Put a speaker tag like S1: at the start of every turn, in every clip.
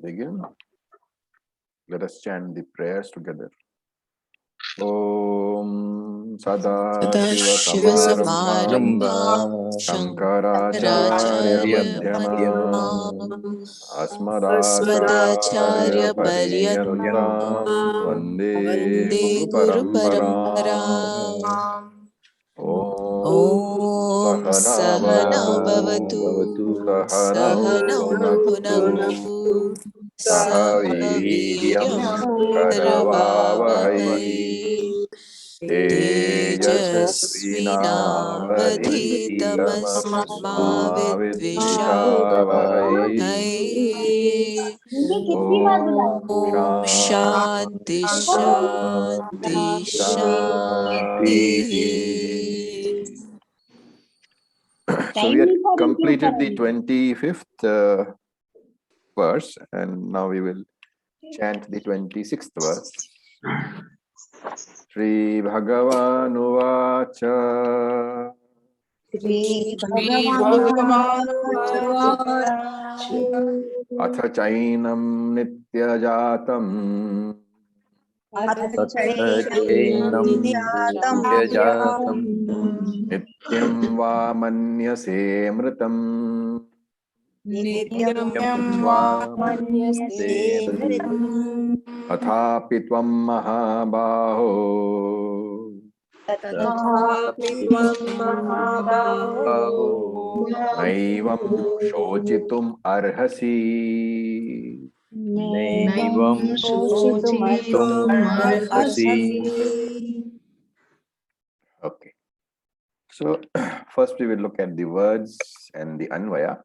S1: begin. Let us chant the prayers together. Om Sadashiva Samrambha Shankaracharya Madhyamam Asmadacharya Paryantam Vande Guru Paramparam. Om Sahana Bhavatu Sahana Bhunaktu Sah Veeryam Karavavai Tejasvinavadhitamasma Vidvishavai. Om Shanti Shanti Shanti. So we had completed the 25th verse, and now we will chant the 26th verse. Shri Bhagavanu Vacha Atha Chainam Nityajatam Nityam Va Manyase Mritam Athapi Tvam Mahabaho Naivam Shochitum Arhasi. Okay. So first we will look at the words and the Anvaya.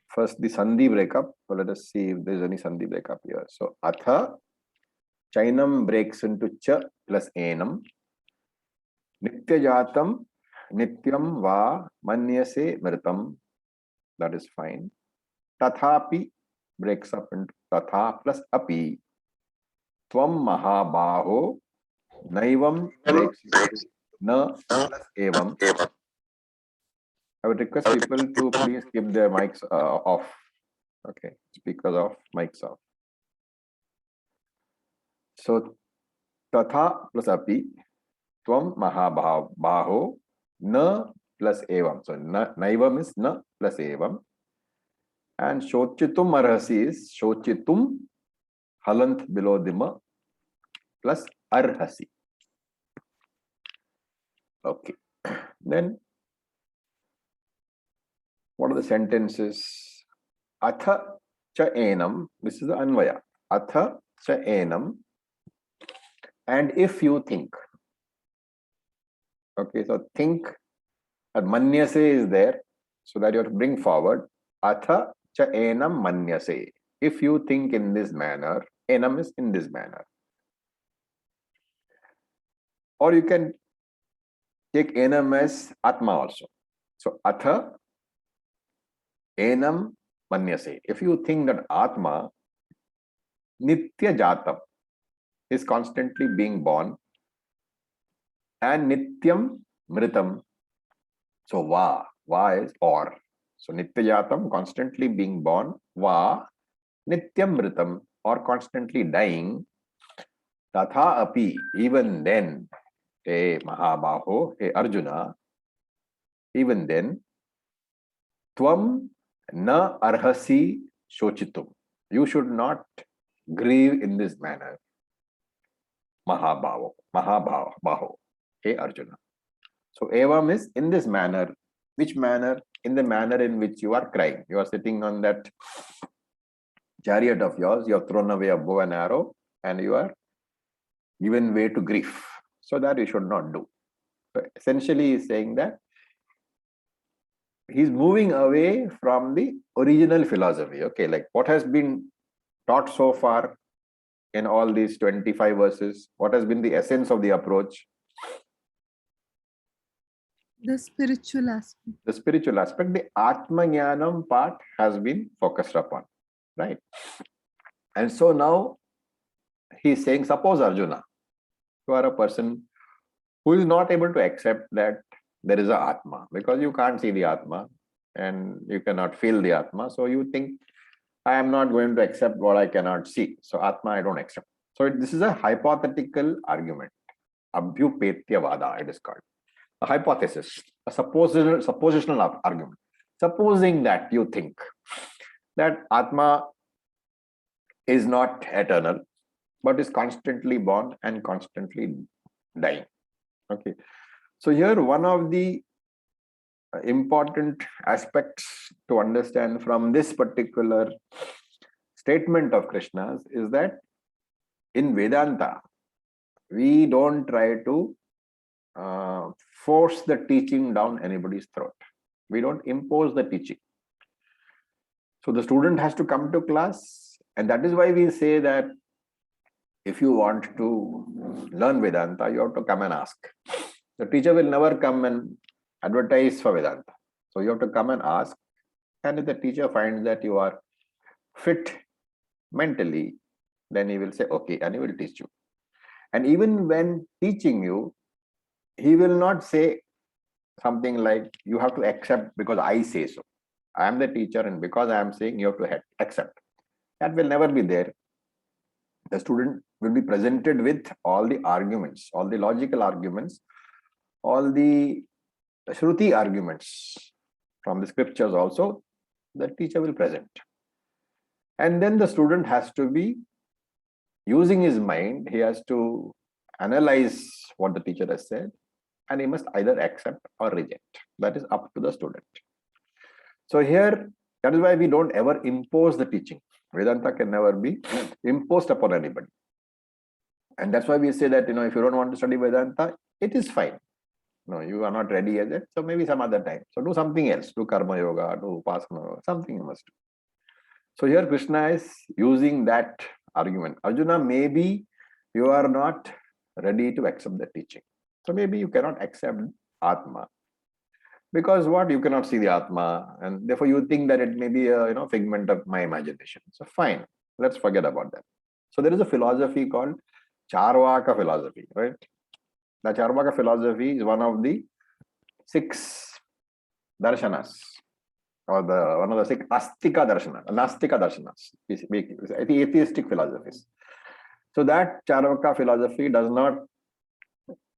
S1: First the Sandhi breakup. So let us see if there is any Sandhi breakup here. So Atha, Chainam breaks into Cha plus Enam. Nityajatam, Nityam Va Manyase Mritam. That is fine. Tathapi breaks up into Tatha plus Api. Tvam Mahabaho. Naivam breaks into Na plus Evam. I would request people to please keep their mics off. Okay, speakers off, mics off. So, Tatha plus Api, Tvam Mahabaho, Na plus Evam. So, Naivam is Na plus Evam. And Shochitum Arhasi is Shochitum, Halant below Dima, plus Arhasi. Okay. Then, what are the sentences? Atha cha enam, this is the Anvaya. Atha cha enam, and if you think. Okay, so think, that manyase is there, so that you have to bring forward. Atha cha enam manyase. If you think in this manner, enam is in this manner. Or you can take enam as atma also. So atha enam manyase. If you think that atma nitya jatam is constantly being born, and nityam mritam. So va is or. So nitya jatam, constantly being born, va nityam mritam, or constantly dying. Tatha api, even then, hey Mahabaho, hey Arjuna, even then, tvam na arhasi shochitum. You should not grieve in this manner. Mahabaho, hey Arjuna. So evam is in this manner. Which manner? In the manner in which you are crying. You are sitting on that chariot of yours, you have thrown away a bow and arrow, and you are given way to grief. So that you should not do. So essentially, he is saying that he's moving away from the original philosophy. Okay, like what has been taught so far in all these 25 verses, what has been the essence of the approach?
S2: The spiritual aspect.
S1: The spiritual aspect, the Atma Jnanam part has been focused upon, right? And so now he's saying, suppose Arjuna, you are a person who is not able to accept that there is a Atma, because you can't see the Atma and you cannot feel the Atma. So you think I am not going to accept what I cannot see. So Atma, I don't accept. So this is a hypothetical argument. Abhyupetyavada, it is called. A hypothesis, a suppositional argument. Supposing that you think that Atma is not eternal, but is constantly born and constantly dying. Okay. So here one of the important aspects to understand from this particular statement of Krishna's is that in Vedanta, we don't try to force the teaching down anybody's throat. We don't impose the teaching. So the student has to come to class, and that is why we say that if you want to learn Vedanta, you have to come and ask. The teacher will never come and advertise for Vedanta. So you have to come and ask, and if the teacher finds that you are fit mentally, then he will say, okay, and he will teach you. And even when teaching you, he will not say something like, you have to accept because I say so. I am the teacher, and because I am saying, you have to accept. That will never be there. The student will be presented with all the arguments, all the logical arguments, all the Shruti arguments from the scriptures also, the teacher will present. And then the student has to be using his mind, he has to analyze what the teacher has said, and he must either accept or reject. That is up to the student. So here, that is why we don't ever impose the teaching. Vedanta can never be imposed upon anybody. And that's why we say that, if you don't want to study Vedanta, it is fine. No, you are not ready as it, so maybe some other time. So do something else, do karma yoga, do upasana yoga, something you must do. So here Krishna is using that argument. Arjuna, maybe you are not ready to accept the teaching. So maybe you cannot accept Atma. Because what? You cannot see the Atma, and therefore you think that it may be a figment of my imagination. So fine, let's forget about that. So there is a philosophy called Charvaka philosophy, right? The Charvaka philosophy is one of the 6 darshanas, or one of the 6 Astika darshanas, the atheistic philosophies. So that Charvaka philosophy does not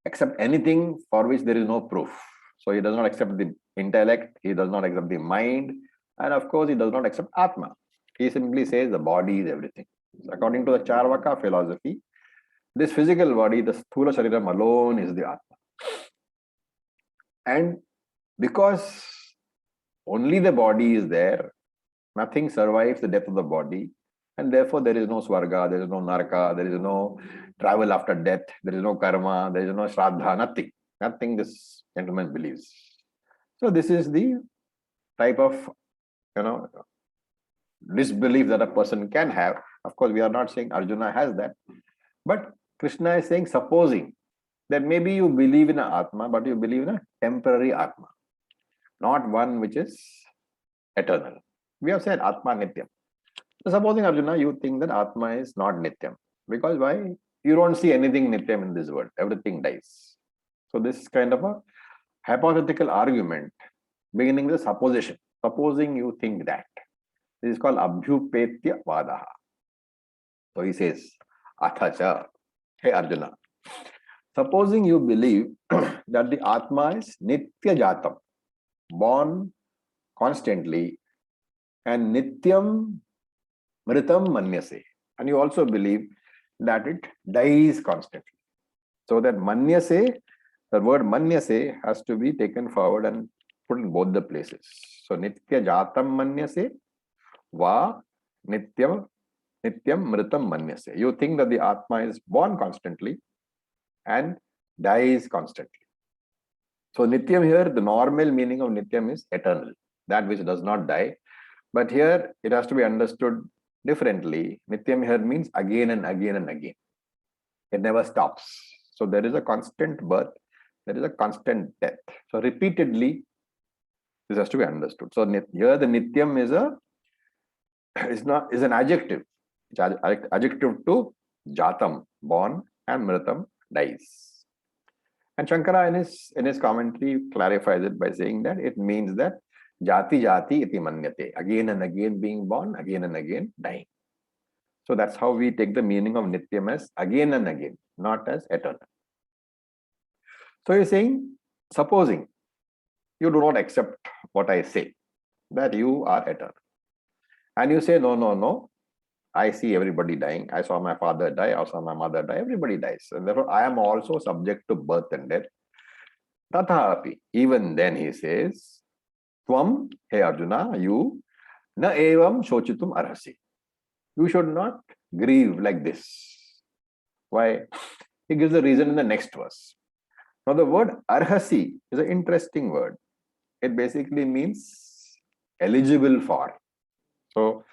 S1: accept anything for which there is no proof. So he does not accept the intellect, he does not accept the mind, and of course he does not accept Atma. He simply says the body is everything. So according to the Charvaka philosophy, this physical body, the Sthula Shariram alone is the Atma. And because only the body is there, nothing survives the death of the body, and therefore there is no Swarga, there is no Naraka, there is no travel after death, there is no karma, there is no Shraddha, nothing this gentleman believes. So this is the type of disbelief that a person can have. Of course, we are not saying Arjuna has that, but Krishna is saying, supposing that maybe you believe in an Atma, but you believe in a temporary Atma, not one which is eternal. We have said Atma Nityam. So supposing, Arjuna, you think that Atma is not Nityam. Because why? You don't see anything Nityam in this world. Everything dies. So this is kind of a hypothetical argument beginning with a supposition. Supposing you think that. This is called Abhyupetya Vadaha. So he says, Athacha, hey Arjuna, supposing you believe that the Atma is Nitya Jatam, born constantly, and Nityam Mritam Manyase, and you also believe that it dies constantly. So that Manyase, the word Manyase has to be taken forward and put in both the places. So Nitya Jatam Manyase, Va Nityam Mritam Manyase. You think that the Atma is born constantly and dies constantly. So Nityam here, the normal meaning of Nityam is eternal, that which does not die. But here it has to be understood differently. Nityam here means again and again and again. It never stops. So there is a constant birth, there is a constant death. So repeatedly, this has to be understood. So here the Nityam is an adjective. It's adjective to Jatam, born, and Mritam, dies. And Shankara in his commentary clarifies it by saying that it means that Jati jati iti manyate. Again and again being born, again and again dying. So that's how we take the meaning of nityam as again and again, not as eternal. So you're saying, supposing you do not accept what I say, that you are eternal. And you say, no, no, no, I see everybody dying. I saw my father die, I saw my mother die, everybody dies. And therefore, I am also subject to birth and death. Tathapi, even then he says, Tvam, hey Arjuna, you, na evam shochitum arhasi. You should not grieve like this. Why? He gives the reason in the next verse. Now, the word arhasi is an interesting word. It basically means eligible for. So,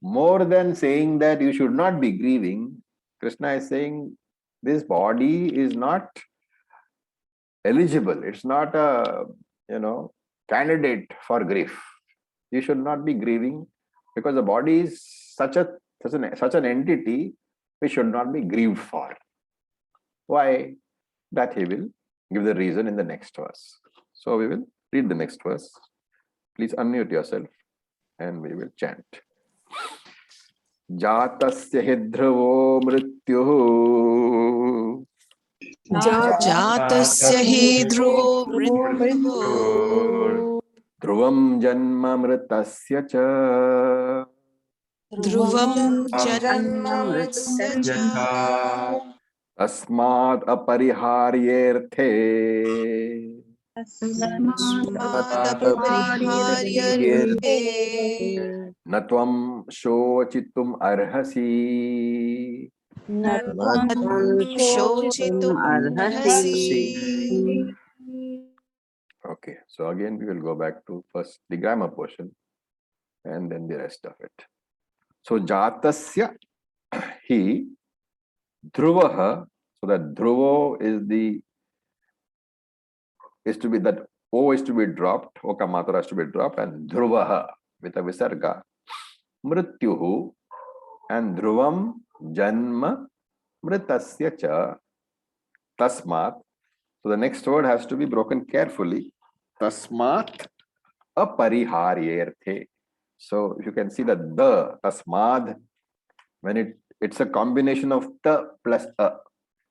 S1: more than saying that you should not be grieving, Krishna is saying this body is not eligible. It's not a, candidate for grief. You should not be grieving because the body is such an entity which should not be grieved for. Why? That he will give the reason in the next verse. So we will read the next verse. Please unmute yourself and we will chant. Jatasya hi dhruvo mrityuh
S3: जातस्य हि ध्रुवो मृत्युः
S1: ध्रुवं जन्म मृतस्य च
S3: ध्रुवं जन्ममृतस्य च
S1: तस्माद् अपरिहार्येऽर्थे
S3: तस्मादपरिहार्यर्थे
S1: न त्वं शोचितुम् अर्हसि.
S3: न त्वं शोचितुम् अर्हसि.
S1: Okay, so again we will go back to first the grammar portion and then the rest of it. So jatasya hi dhruvaha. So that dhruvo is to be that O is to be dropped, O ka matra has to be dropped, and dhruvaha with a visarga. Mrityuhu and dhruvam janma mritasya cha tasmat. So the next word has to be broken carefully. Tasmat apariharyerthe. So if you can see that the tasmad, when it's a combination of ta plus a.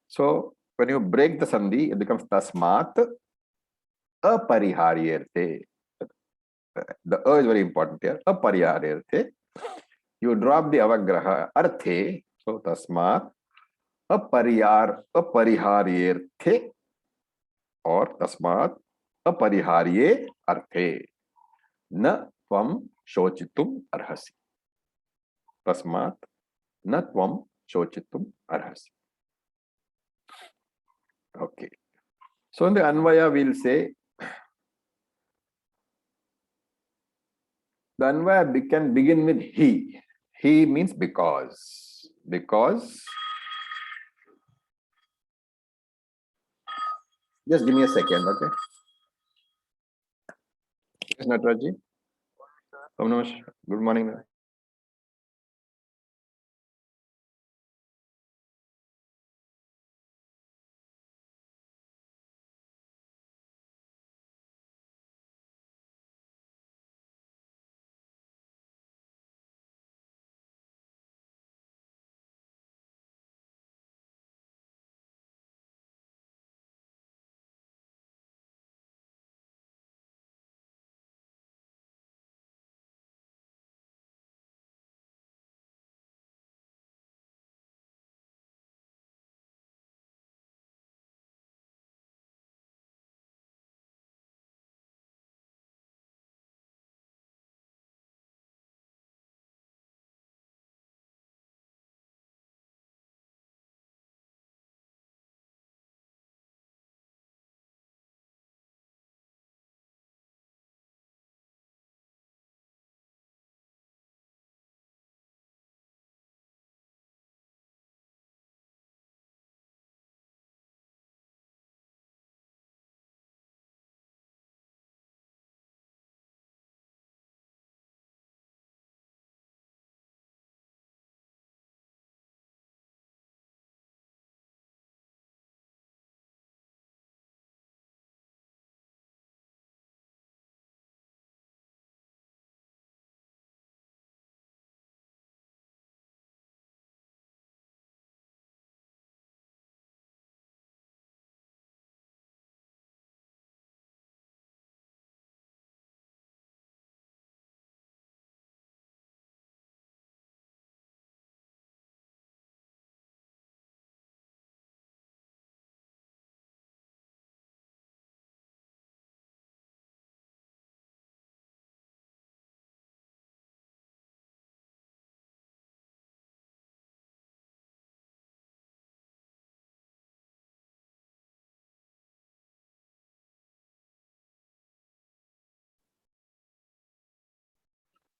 S1: So when you break the sandhi, it becomes tasmat apariharyerthe. The a is very important here. Apariharyerthe. You drop the avagraha arthe. So tasmat apariharyerthe or tasmat अपरिहार्ये अर्थे न त्वं शोचितुम अर्हसि. तस्मात् न त्वं शोचितुम अर्हसि. Okay. So in the Anvaya we'll say the Anvaya can begin with he. He means because. Because. Just give me a second, okay? Yes, Nataraji. Good morning.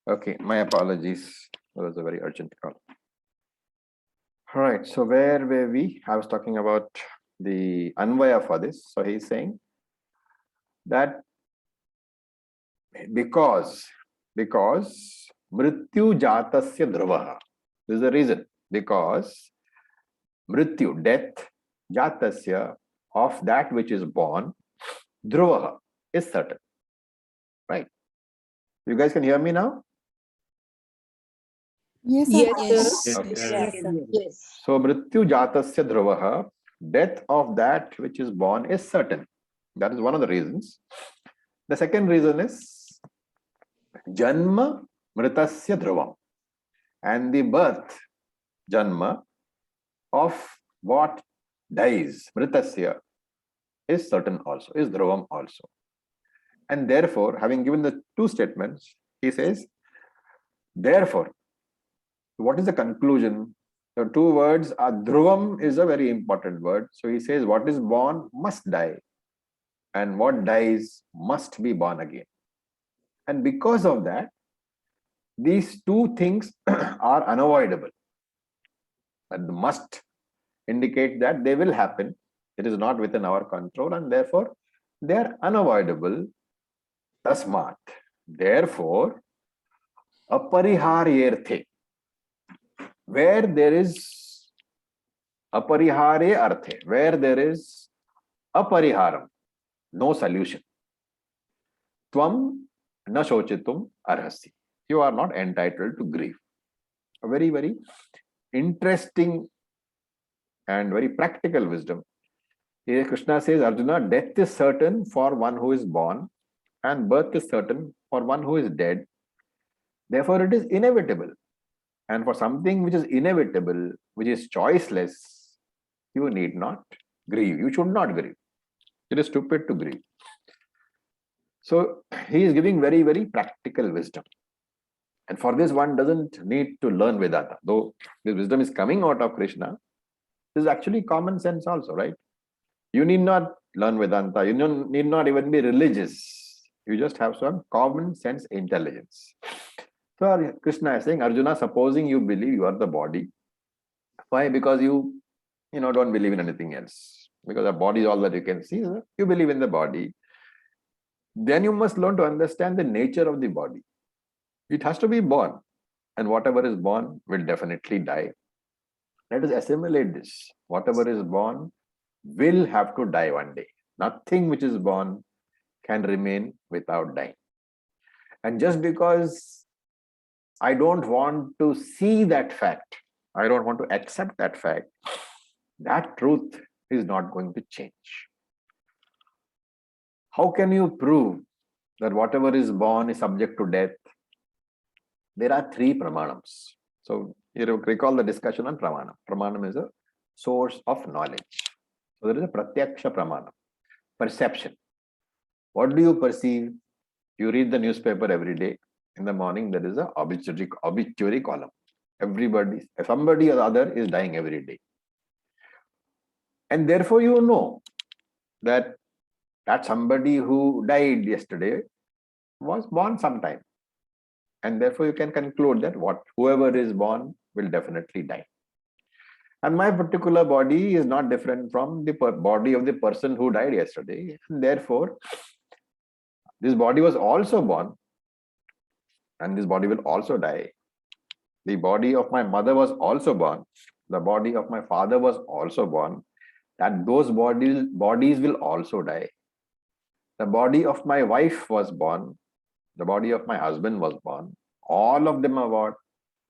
S1: Okay, my apologies. That was a very urgent call. All right, so where were we? I was talking about the Anvaya for this. So he's saying that because Mrityu Jatasya Dhruvaha. This is the reason. Because Mrityu, death, Jatasya, of that which is born, Dhruvaha, is certain. Right? You guys can hear me now?
S2: Yes,
S3: Yes,
S2: sir.
S3: sir.
S1: Okay.
S3: Yes.
S1: So Mrityu Jatasya Dhruvaha, death of that which is born is certain. That is one of the reasons. The second reason is Janma Mritasya Dhruvam. And the birth, Janma, of what dies, Mritasya, is certain also, is Dhruvam also. And therefore, having given the two statements, he says, therefore, what is the conclusion? The two words are Dhruvam is a very important word. So he says, what is born must die, and what dies must be born again. And because of that, these two things are unavoidable. But the must indicate that they will happen. It is not within our control, and therefore they are unavoidable. Tasmat. Therefore, apariharyerthe, where there is aparihare arthe, where there is apariharam, no solution. Tvam na shochitum arhasi. You are not entitled to grief. A very, very interesting and very practical wisdom. Here Krishna says, Arjuna, death is certain for one who is born, and birth is certain for one who is dead. Therefore, it is inevitable. And for something which is inevitable, which is choiceless, you need not grieve. You should not grieve. It is stupid to grieve. So he is giving very, very practical wisdom. And for this, one doesn't need to learn Vedanta. Though this wisdom is coming out of Krishna, this is actually common sense also, right? You need not learn Vedanta. You need not even be religious. You just have some common sense intelligence. So Krishna is saying, Arjuna, supposing you believe you are the body. Why? Because you don't believe in anything else. Because the body is all that you can see. You believe in the body. Then you must learn to understand the nature of the body. It has to be born. And whatever is born will definitely die. Let us assimilate this. Whatever is born will have to die one day. Nothing which is born can remain without dying. And just because I don't want to see that fact, I don't want to accept that fact, that truth is not going to change. How can you prove that whatever is born is subject to death? There are three pramanams. So you recall the discussion on pramanam. Pramanam is a source of knowledge. So there is a pratyaksha pramanam, perception. What do you perceive? You read the newspaper every day. In the morning, there is a obituary column. Somebody or the other is dying every day. And therefore you know that somebody who died yesterday was born sometime. And therefore you can conclude that whoever is born will definitely die. And my particular body is not different from the body of the person who died yesterday. And therefore, this body was also born, and this body will also die. The body of my mother was also born. The body of my father was also born. That those bodies will also die. The body of my wife was born. The body of my husband was born. All of them are what?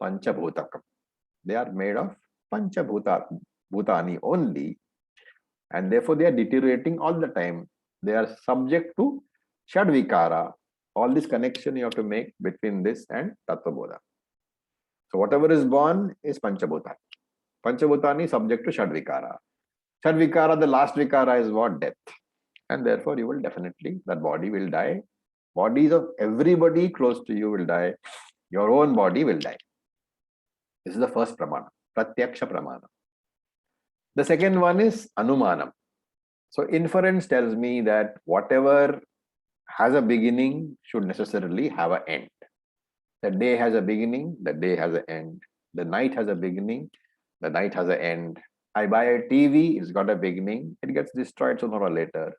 S1: Panchabhutakam. They are made of Panchabhutani only. And therefore they are deteriorating all the time. They are subject to Shadvikara. All this connection you have to make between this and Tattvabodha. So whatever is born is Panchabhutani. Panchabhutani is subject to Shadvikara. Shadvikara, the last Vikara is what? Death. And therefore you will definitely, that body will die. Bodies of everybody close to you will die. Your own body will die. This is the first pramana, pratyaksha pramana. The second one is anumanam. So inference tells me that whatever has a beginning should necessarily have an end. The day has a beginning, the day has an end. The night has a beginning, the night has an end. I buy a TV, it's got a beginning, it gets destroyed sooner or later.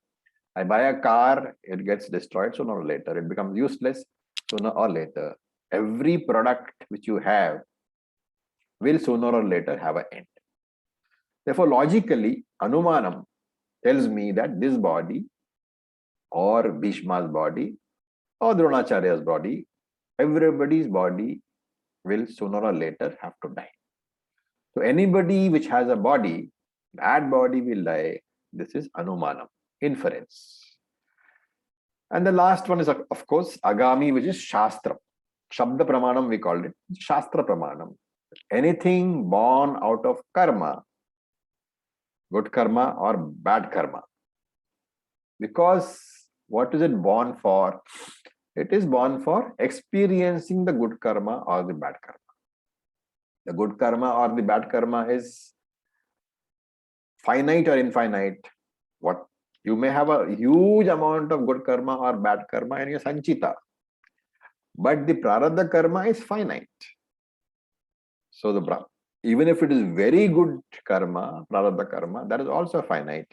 S1: I buy a car, it gets destroyed sooner or later. It becomes useless sooner or later. Every product which you have will sooner or later have an end. Therefore, logically, Anumanam tells me that this body or Bhishma's body or Dronacharya's body, everybody's body will sooner or later have to die. So anybody which has a body, that body will die. This is Anumanam, inference. And the last one is, of course, Agami, which is Shastra. Shabda Pramanam, we called it. Shastra Pramanam. Anything born out of karma, good karma or bad karma. Because what is it born for? It is born for experiencing the good karma or the bad karma. The good karma or the bad karma is finite or infinite. What you may have a huge amount of good karma or bad karma in your sanchita, but the prarabdha karma is finite. So even if it is very good karma, prarabdha karma, that is also finite.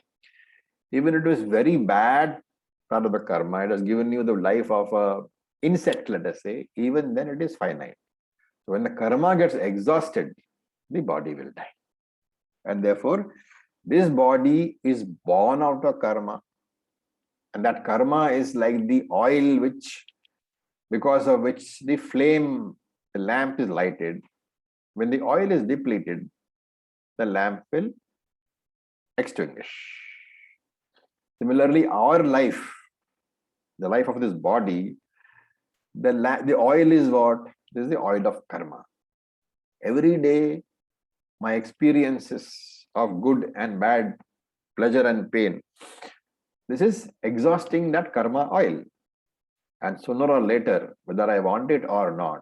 S1: Even if it is very bad prarabdha karma, it has given you the life of a insect, let us say, even then it is finite. So when the karma gets exhausted, the body will die. And therefore, this body is born out of karma. And that karma is like the oil because of which the lamp is lighted. When the oil is depleted, the lamp will extinguish. Similarly, our life, the life of this body, the oil is what? This is the oil of karma. Every day, my experiences of good and bad, pleasure and pain, this is exhausting that karma oil. And sooner or later, whether I want it or not,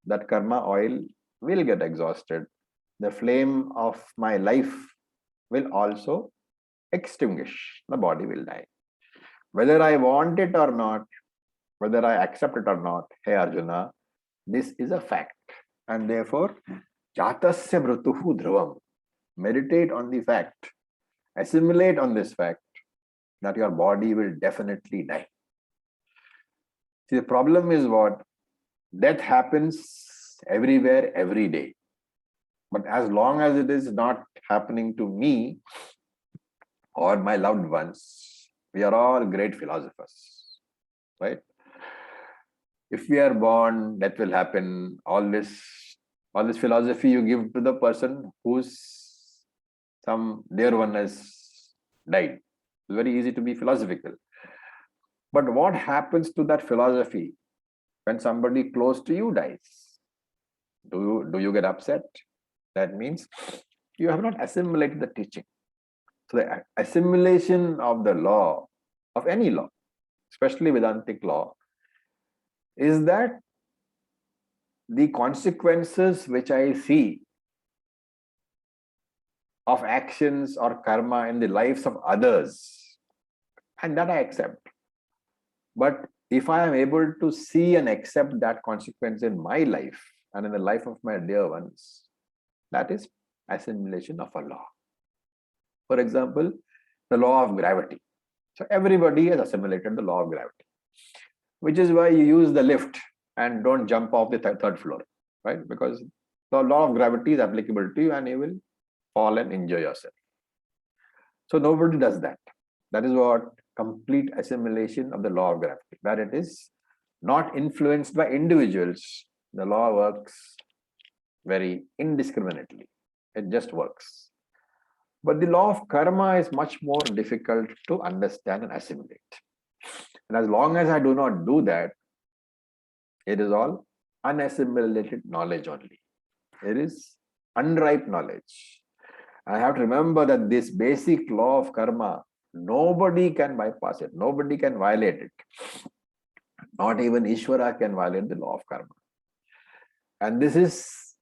S1: that karma oil will get exhausted. The flame of my life will also extinguish. The body will die. Whether I want it or not, whether I accept it or not, hey Arjuna, this is a fact. And therefore, jatasya mrituhu dhruvam. Meditate on the fact, assimilate on this fact that your body will definitely die. See, the problem is what? Death happens everywhere, every day. But as long as it is not happening to me or my loved ones, we are all great philosophers, right? If we are born, death will happen. All this philosophy you give to the person whose some dear one has died. It's very easy to be philosophical. But what happens to that philosophy when somebody close to you dies? Do you get upset? That means you have not assimilated the teaching. So the assimilation of the law, of any law, especially Vedantic law, is that the consequences which I see of actions or karma in the lives of others, and that I accept. But if I am able to see and accept that consequence in my life and in the life of my dear ones, that is assimilation of a law. For example, the law of gravity. So everybody has assimilated the law of gravity, which is why you use the lift and don't jump off the third floor, right? Because the law of gravity is applicable to you and you will fall and injure yourself. So nobody does that. That is what complete assimilation of the law of gravity, where it is not influenced by individuals. The law works very indiscriminately. It just works. But the law of karma is much more difficult to understand and assimilate. And as long as I do not do that, it is all unassimilated knowledge only. It is unripe knowledge. I have to remember that this basic law of karma, nobody can bypass it. Nobody can violate it. Not even Ishvara can violate the law of karma. And this is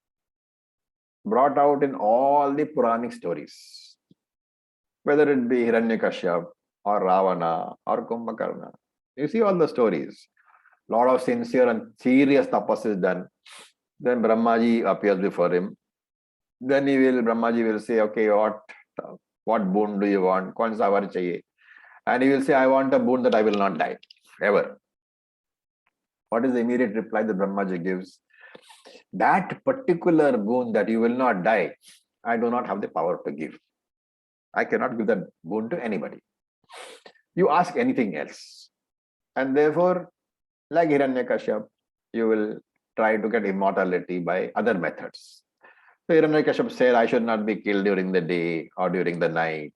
S1: brought out in all the Puranic stories, whether it be Hiranyakashyap or Ravana or Kumbhakarna. You see all the stories. lot of sincere and serious tapas is done. Then Brahmaji appears before him. Then Brahmaji will say, okay, what boon do you want? Kaun sa var chahiye? And he will say, I want a boon that I will not die, ever. What is the immediate reply that Brahmaji gives? That particular boon that you will not die, I do not have the power to give. I cannot give that boon to anybody. You ask anything else. And therefore, like Hiranyakashyap, you will try to get immortality by other methods. So Hiranyakashyap said, I should not be killed during the day or during the night.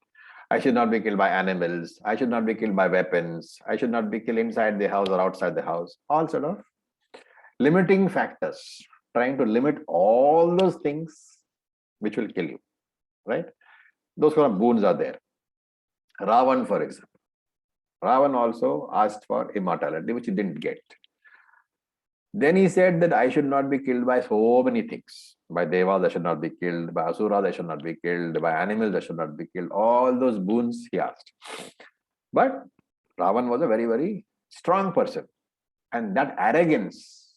S1: I should not be killed by animals. I should not be killed by weapons. I should not be killed inside the house or outside the house. All sort of limiting factors, trying to limit all those things which will kill you, right? Those kind of boons are there. Ravan, for example. Ravan also asked for immortality, which he didn't get. Then he said that I should not be killed by so many things. By devas, I should not be killed. By asuras, I should not be killed. By animals, I should not be killed. All those boons he asked. But Ravan was a very, very strong person. And that arrogance,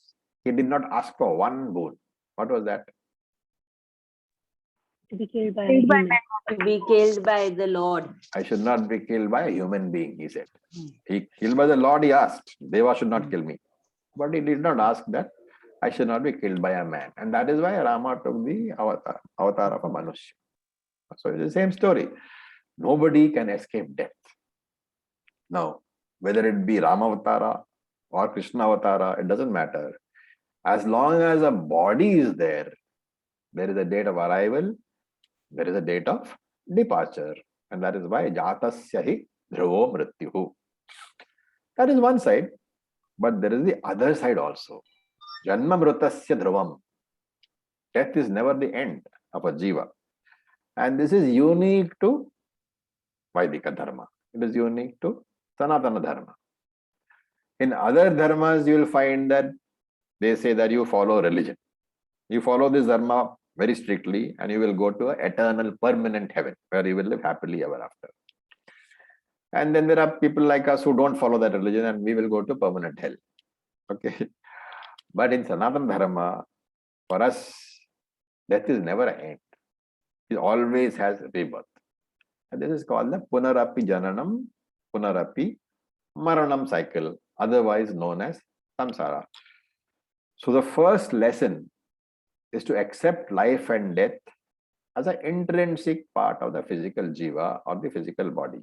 S1: he did not ask for one boon. What was that?
S4: To be killed by a human.
S3: To be killed by the Lord.
S1: I should not be killed by a human being, he said. He killed by the Lord, he asked. Deva should not kill me. But he did not ask that I should not be killed by a man. And that is why Rama took the avatar of a Manushya. So it's the same story. Nobody can escape death. Now, whether it be Rama Avatara or Krishna Avatara, it doesn't matter. As long as a body is there, there is a date of arrival, there is a date of departure. And that is why Jatasya hi dhruvo mrityuhu. That is one side. But there is the other side also. Janma mrutasya dhruvam. Death is never the end of a jiva. And this is unique to Vaidika dharma. It is unique to Sanatana dharma. In other dharmas, you will find that they say that you follow religion. You follow this dharma very strictly and you will go to an eternal permanent heaven where you will live happily ever after. And then there are people like us who don't follow that religion and we will go to permanent hell. Okay. But in Sanatana Dharma, for us, death is never an end. It always has rebirth. And this is called the Punarapi Jananam, Punarapi Maranam cycle, otherwise known as Samsara. So the first lesson is to accept life and death as an intrinsic part of the physical jiva or the physical body.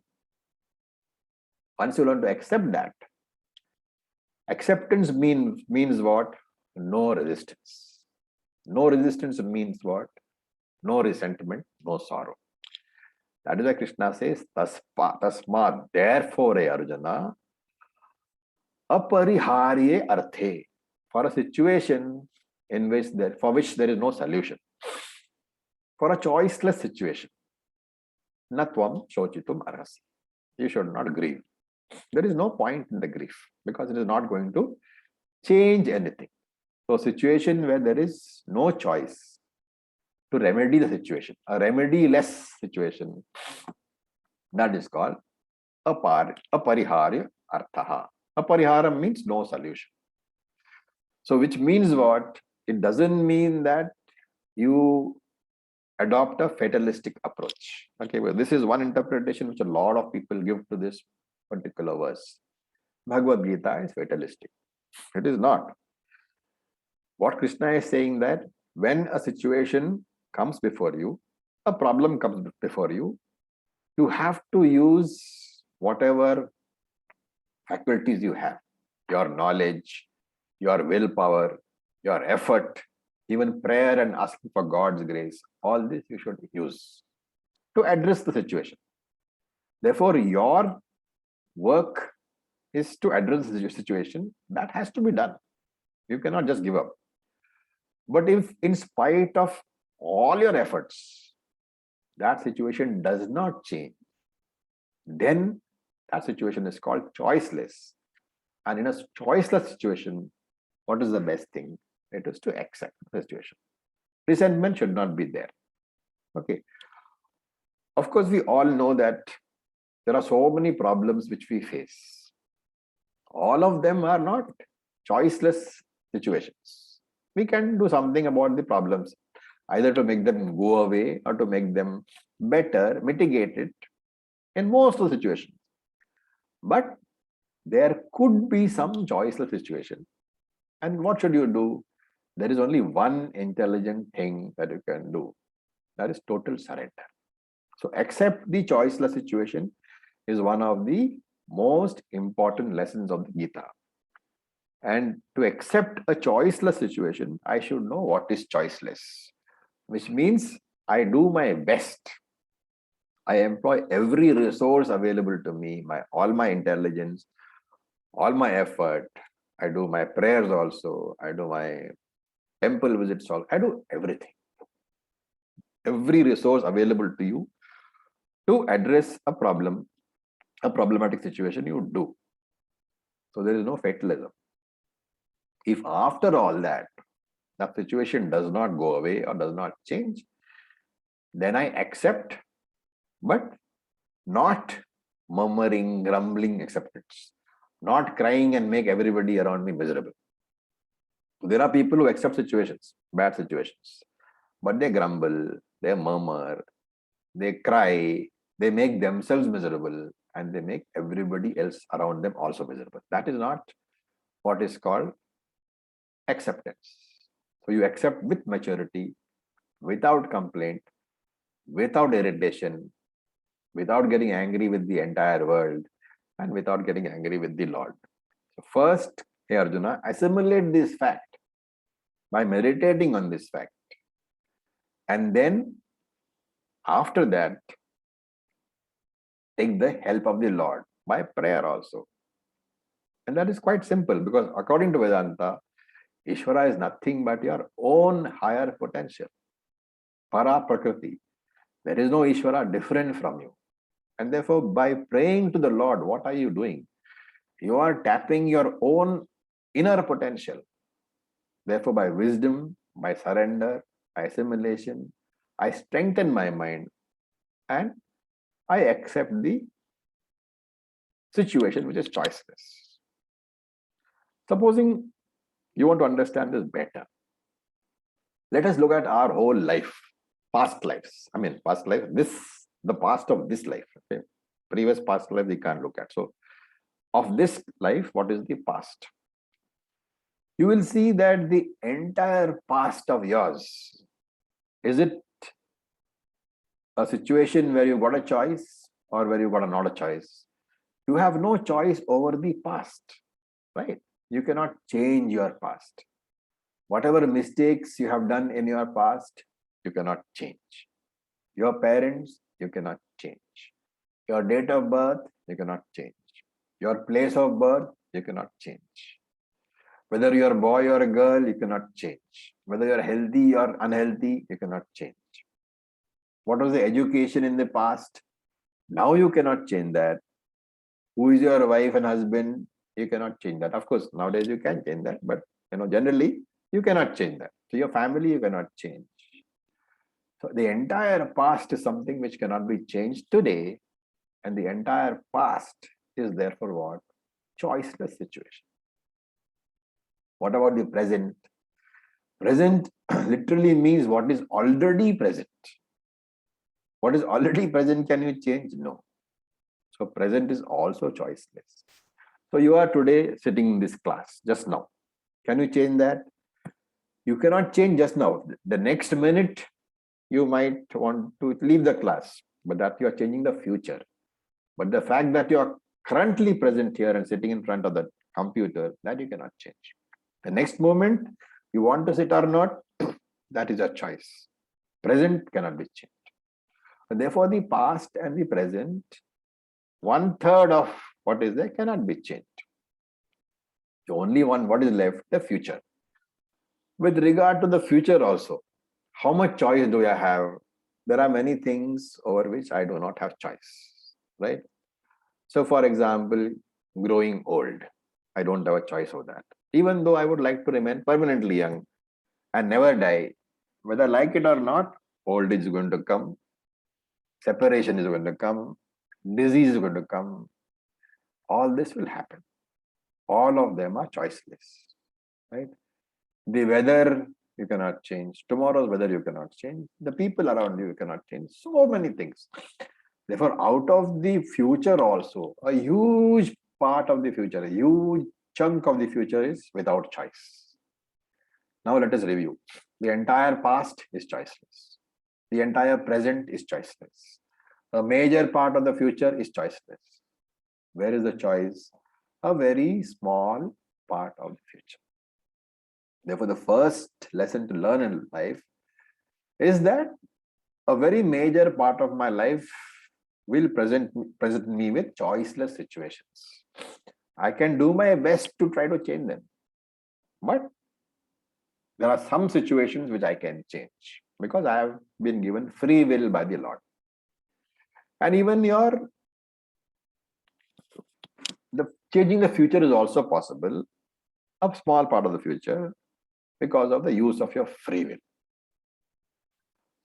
S1: Once you learn to accept that, acceptance means what? No resistance. No resistance means what? No resentment, no sorrow. That is why Krishna says, Tasma, therefore, Arjuna, apariharye arthe, for a situation for which there is no solution, for a choiceless situation, natvam shochitum arhasi. You should not grieve. There is no point in the grief because it is not going to change anything. So, situation where there is no choice to remedy the situation, a remedy-less situation, that is called apariharya arthaha. Aparihara means no solution. So, which means what? It doesn't mean that you adopt a fatalistic approach. Okay, well, this is one interpretation which a lot of people give to this particular verse. Bhagavad Gita is fatalistic. It is not. What Krishna is saying that when a situation comes before you, a problem comes before you, you have to use whatever faculties you have, your knowledge, your willpower, your effort, even prayer and asking for God's grace, all this you should use to address the situation. Therefore, your work is to address the situation. That has to be done. You cannot just give up. But if in spite of all your efforts, that situation does not change, then that situation is called choiceless. And in a choiceless situation, what is the best thing? It is to accept the situation. Resentment should not be there. Okay. Of course, we all know that there are so many problems which we face. All of them are not choiceless situations. We can do something about the problems, either to make them go away or to make them better, mitigate it in most of the situations. But there could be some choiceless situation. And what should you do? There is only one intelligent thing that you can do. That is total surrender. So accept the choiceless situation is one of the most important lessons of the Gita. And to accept a choiceless situation, I should know what is choiceless, which means I do my best. I employ every resource available to me, all my intelligence, all my effort. I do my prayers also. I do my temple visits also. I do everything. Every resource available to you to address a problem, a problematic situation, you do. So there is no fatalism. If after all that, the situation does not go away or does not change, then I accept, but not murmuring, grumbling acceptance, not crying and make everybody around me miserable. There are people who accept situations, bad situations, but they grumble, they murmur, they cry, they make themselves miserable, and they make everybody else around them also miserable. That is not what is called acceptance. So you accept with maturity, without complaint, without irritation, without getting angry with the entire world, and without getting angry with the Lord. So first, hey Arjuna, assimilate this fact by meditating on this fact. And then after that, take the help of the Lord by prayer also. And that is quite simple, because according to Vedanta, Ishvara is nothing but your own higher potential. Para Prakriti. There is no Ishvara different from you. And therefore, by praying to the Lord, what are you doing? You are tapping your own inner potential. Therefore, by wisdom, by surrender, by assimilation, I strengthen my mind and I accept the situation which is choiceless. Supposing you want to understand this better, let us look at our whole life, past lives. I mean, past life, the past of this life. Okay? Previous past life we can't look at. So, of this life, what is the past? You will see that the entire past of yours, is it a situation where you got a choice or where you got not a choice? You have no choice over the past, right? You cannot change your past. Whatever mistakes you have done in your past, you cannot change. Your parents, you cannot change. Your date of birth, you cannot change. Your place of birth, you cannot change. Whether you're a boy or a girl, you cannot change. Whether you're healthy or unhealthy, you cannot change. What was the education in the past? Now you cannot change that. Who is your wife and husband? You cannot change that. Of course, nowadays you can change that, but generally you cannot change that. So your family, you cannot change. So the entire past is something which cannot be changed today, and the entire past is therefore what? Choiceless situation. What about the present? Present literally means what is already present. What is already present, can you change? No. So present is also choiceless. So you are today sitting in this class just now. Can you change that? You cannot change just now. The next minute, you might want to leave the class, but that you are changing the future. But the fact that you are currently present here and sitting in front of the computer, that you cannot change. The next moment, you want to sit or not, that is a choice. Present cannot be changed. And therefore, the past and the present, 1/3 of what is there cannot be changed. The only one, what is left? The future. With regard to the future also, how much choice do I have? There are many things over which I do not have choice, right? So for example, growing old, I don't have a choice of that. Even though I would like to remain permanently young and never die, whether I like it or not, old age is going to come, separation is going to come, disease is going to come. All this will happen. All of them are choiceless. right? The weather you cannot change. Tomorrow's weather you cannot change. The people around you cannot change. So many things. Therefore, out of the future also, a huge part of the future, a huge chunk of the future is without choice. Now let us review. The entire past is choiceless. The entire present is choiceless. A major part of the future is choiceless. Where is the choice? A very small part of the future. Therefore, the first lesson to learn in life is that a very major part of my life will present me with choiceless situations. I can do my best to try to change them, but there are some situations which I can change because I have been given free will by the Lord. And even changing the future is also possible, a small part of the future, because of the use of your free will.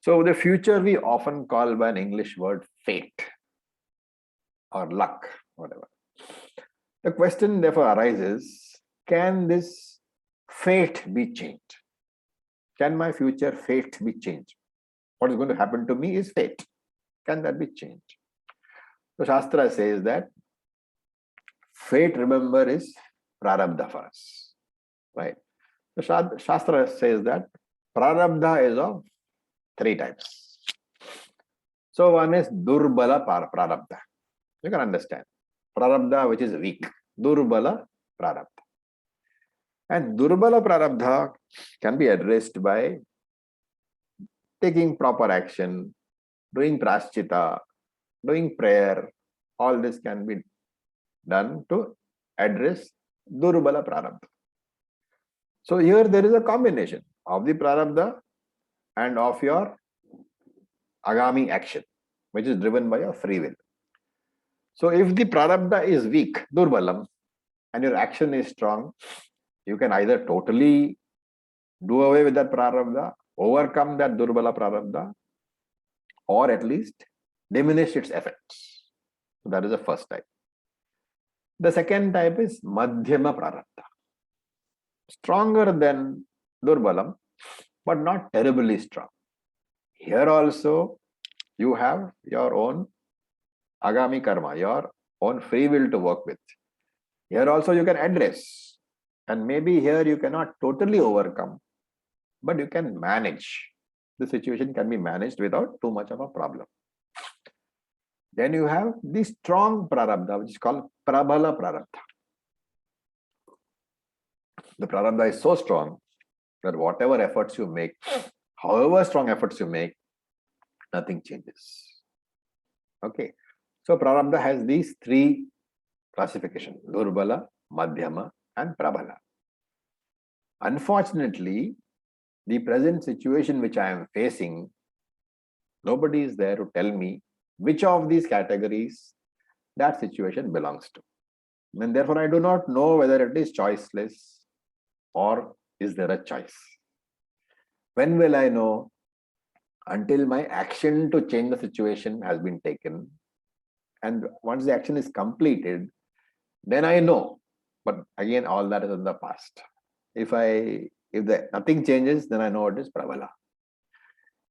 S1: So the future we often call by an English word fate or luck, whatever. The question therefore arises, can this fate be changed? Can my future fate be changed? What is going to happen to me is fate. Can that be changed? So Shastra says that fate, remember, is prarabdha for us, right? The Shastra says that prarabdha is of three types. So one is durbala prarabdha. You can understand. Prarabdha, which is weak. Durbala prarabdha. And durbala prarabdha can be addressed by taking proper action, doing praschita, doing prayer. All this can be done to address durbala prarabdha. So here there is a combination of the prarabdha and of your agami action, which is driven by your free will. So if the prarabdha is weak, durbalam, and your action is strong, you can either totally do away with that prarabdha, overcome that durbala prarabdha, or at least diminish its effects. So that is the first type. The second type is madhyama prarabdha. Stronger than durbalam, but not terribly strong. Here also, you have your own agami karma, your own free will to work with. Here also you can address, and maybe here you cannot totally overcome, but you can manage. The situation can be managed without too much of a problem. Then you have the strong prarabdha, which is called prabala prarabdha. The prarabdha is so strong that whatever efforts you make, however strong efforts you make, nothing changes. Okay. So prarabdha has these three classifications: durbala, madhyama, and prabala. Unfortunately, the present situation which I am facing, nobody is there to tell me which of these categories that situation belongs to. And therefore, I do not know whether it is choiceless or is there a choice. When will I know? Until my action to change the situation has been taken. And once the action is completed, then I know. But again, all that is in the past. If nothing changes, then I know it is prabala.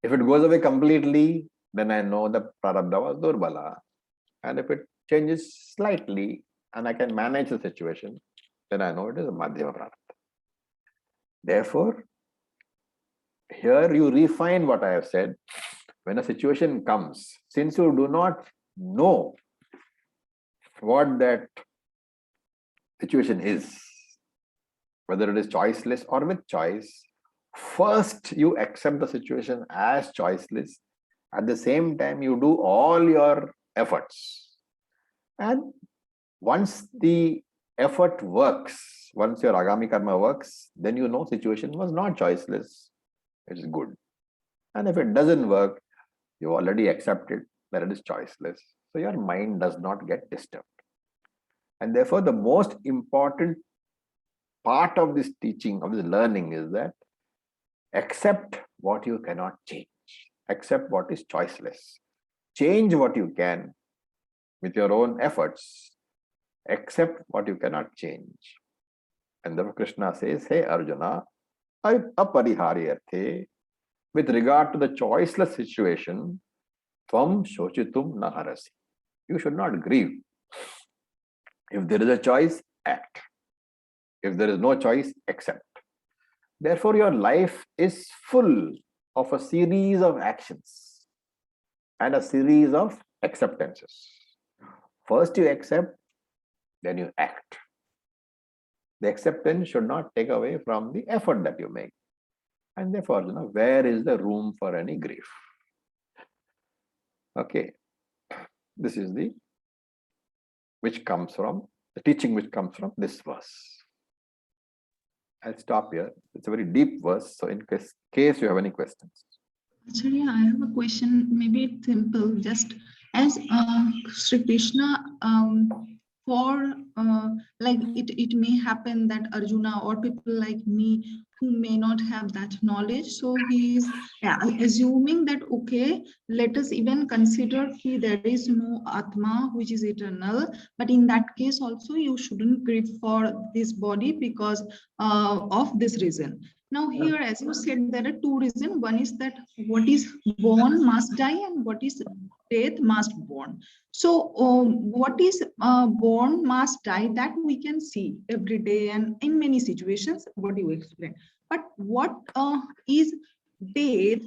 S1: If it goes away completely, then I know the prarabdha was durbala. And if it changes slightly and I can manage the situation, then I know it is a madhyama prarabdha. Therefore, here you refine what I have said. When a situation comes, since you do not know what that situation is, whether it is choiceless or with choice, first you accept the situation as choiceless. At the same time, you do all your efforts. And once the effort works, once your agami karma works, then you know situation was not choiceless. It is good. And if it doesn't work, you already accepted that it is choiceless. So your mind does not get disturbed. And therefore, the most important part of this teaching, of this learning, is that accept what you cannot change. Accept what is choiceless. Change what you can with your own efforts. Accept what you cannot change. And then Krishna says, hey Arjuna, apariharyarthe, with regard to the choiceless situation, tvam shochitum naharasi. You should not grieve. If there is a choice, act. If there is no choice, accept. Therefore, your life is full of a series of actions and a series of acceptances. First you accept, then you act. The acceptance should not take away from the effort that you make. And therefore, where is the room for any grief? Okay. This is the teaching which comes from this verse. I'll stop here. It's a very deep verse. So in case you have any questions.
S4: Acharya, I have a question. Maybe it's simple. Just as Sri Krishna, it may happen that Arjuna or people like me who may not have that knowledge. So he is assuming that, okay, let us even consider there is no Atma which is eternal. But in that case also, you shouldn't grieve for this body because of this reason. Now here, as you said, there are two reasons. One is that what is born must die and what is death must born. So what is born must die, that we can see every day and in many situations, what you explain. But what is death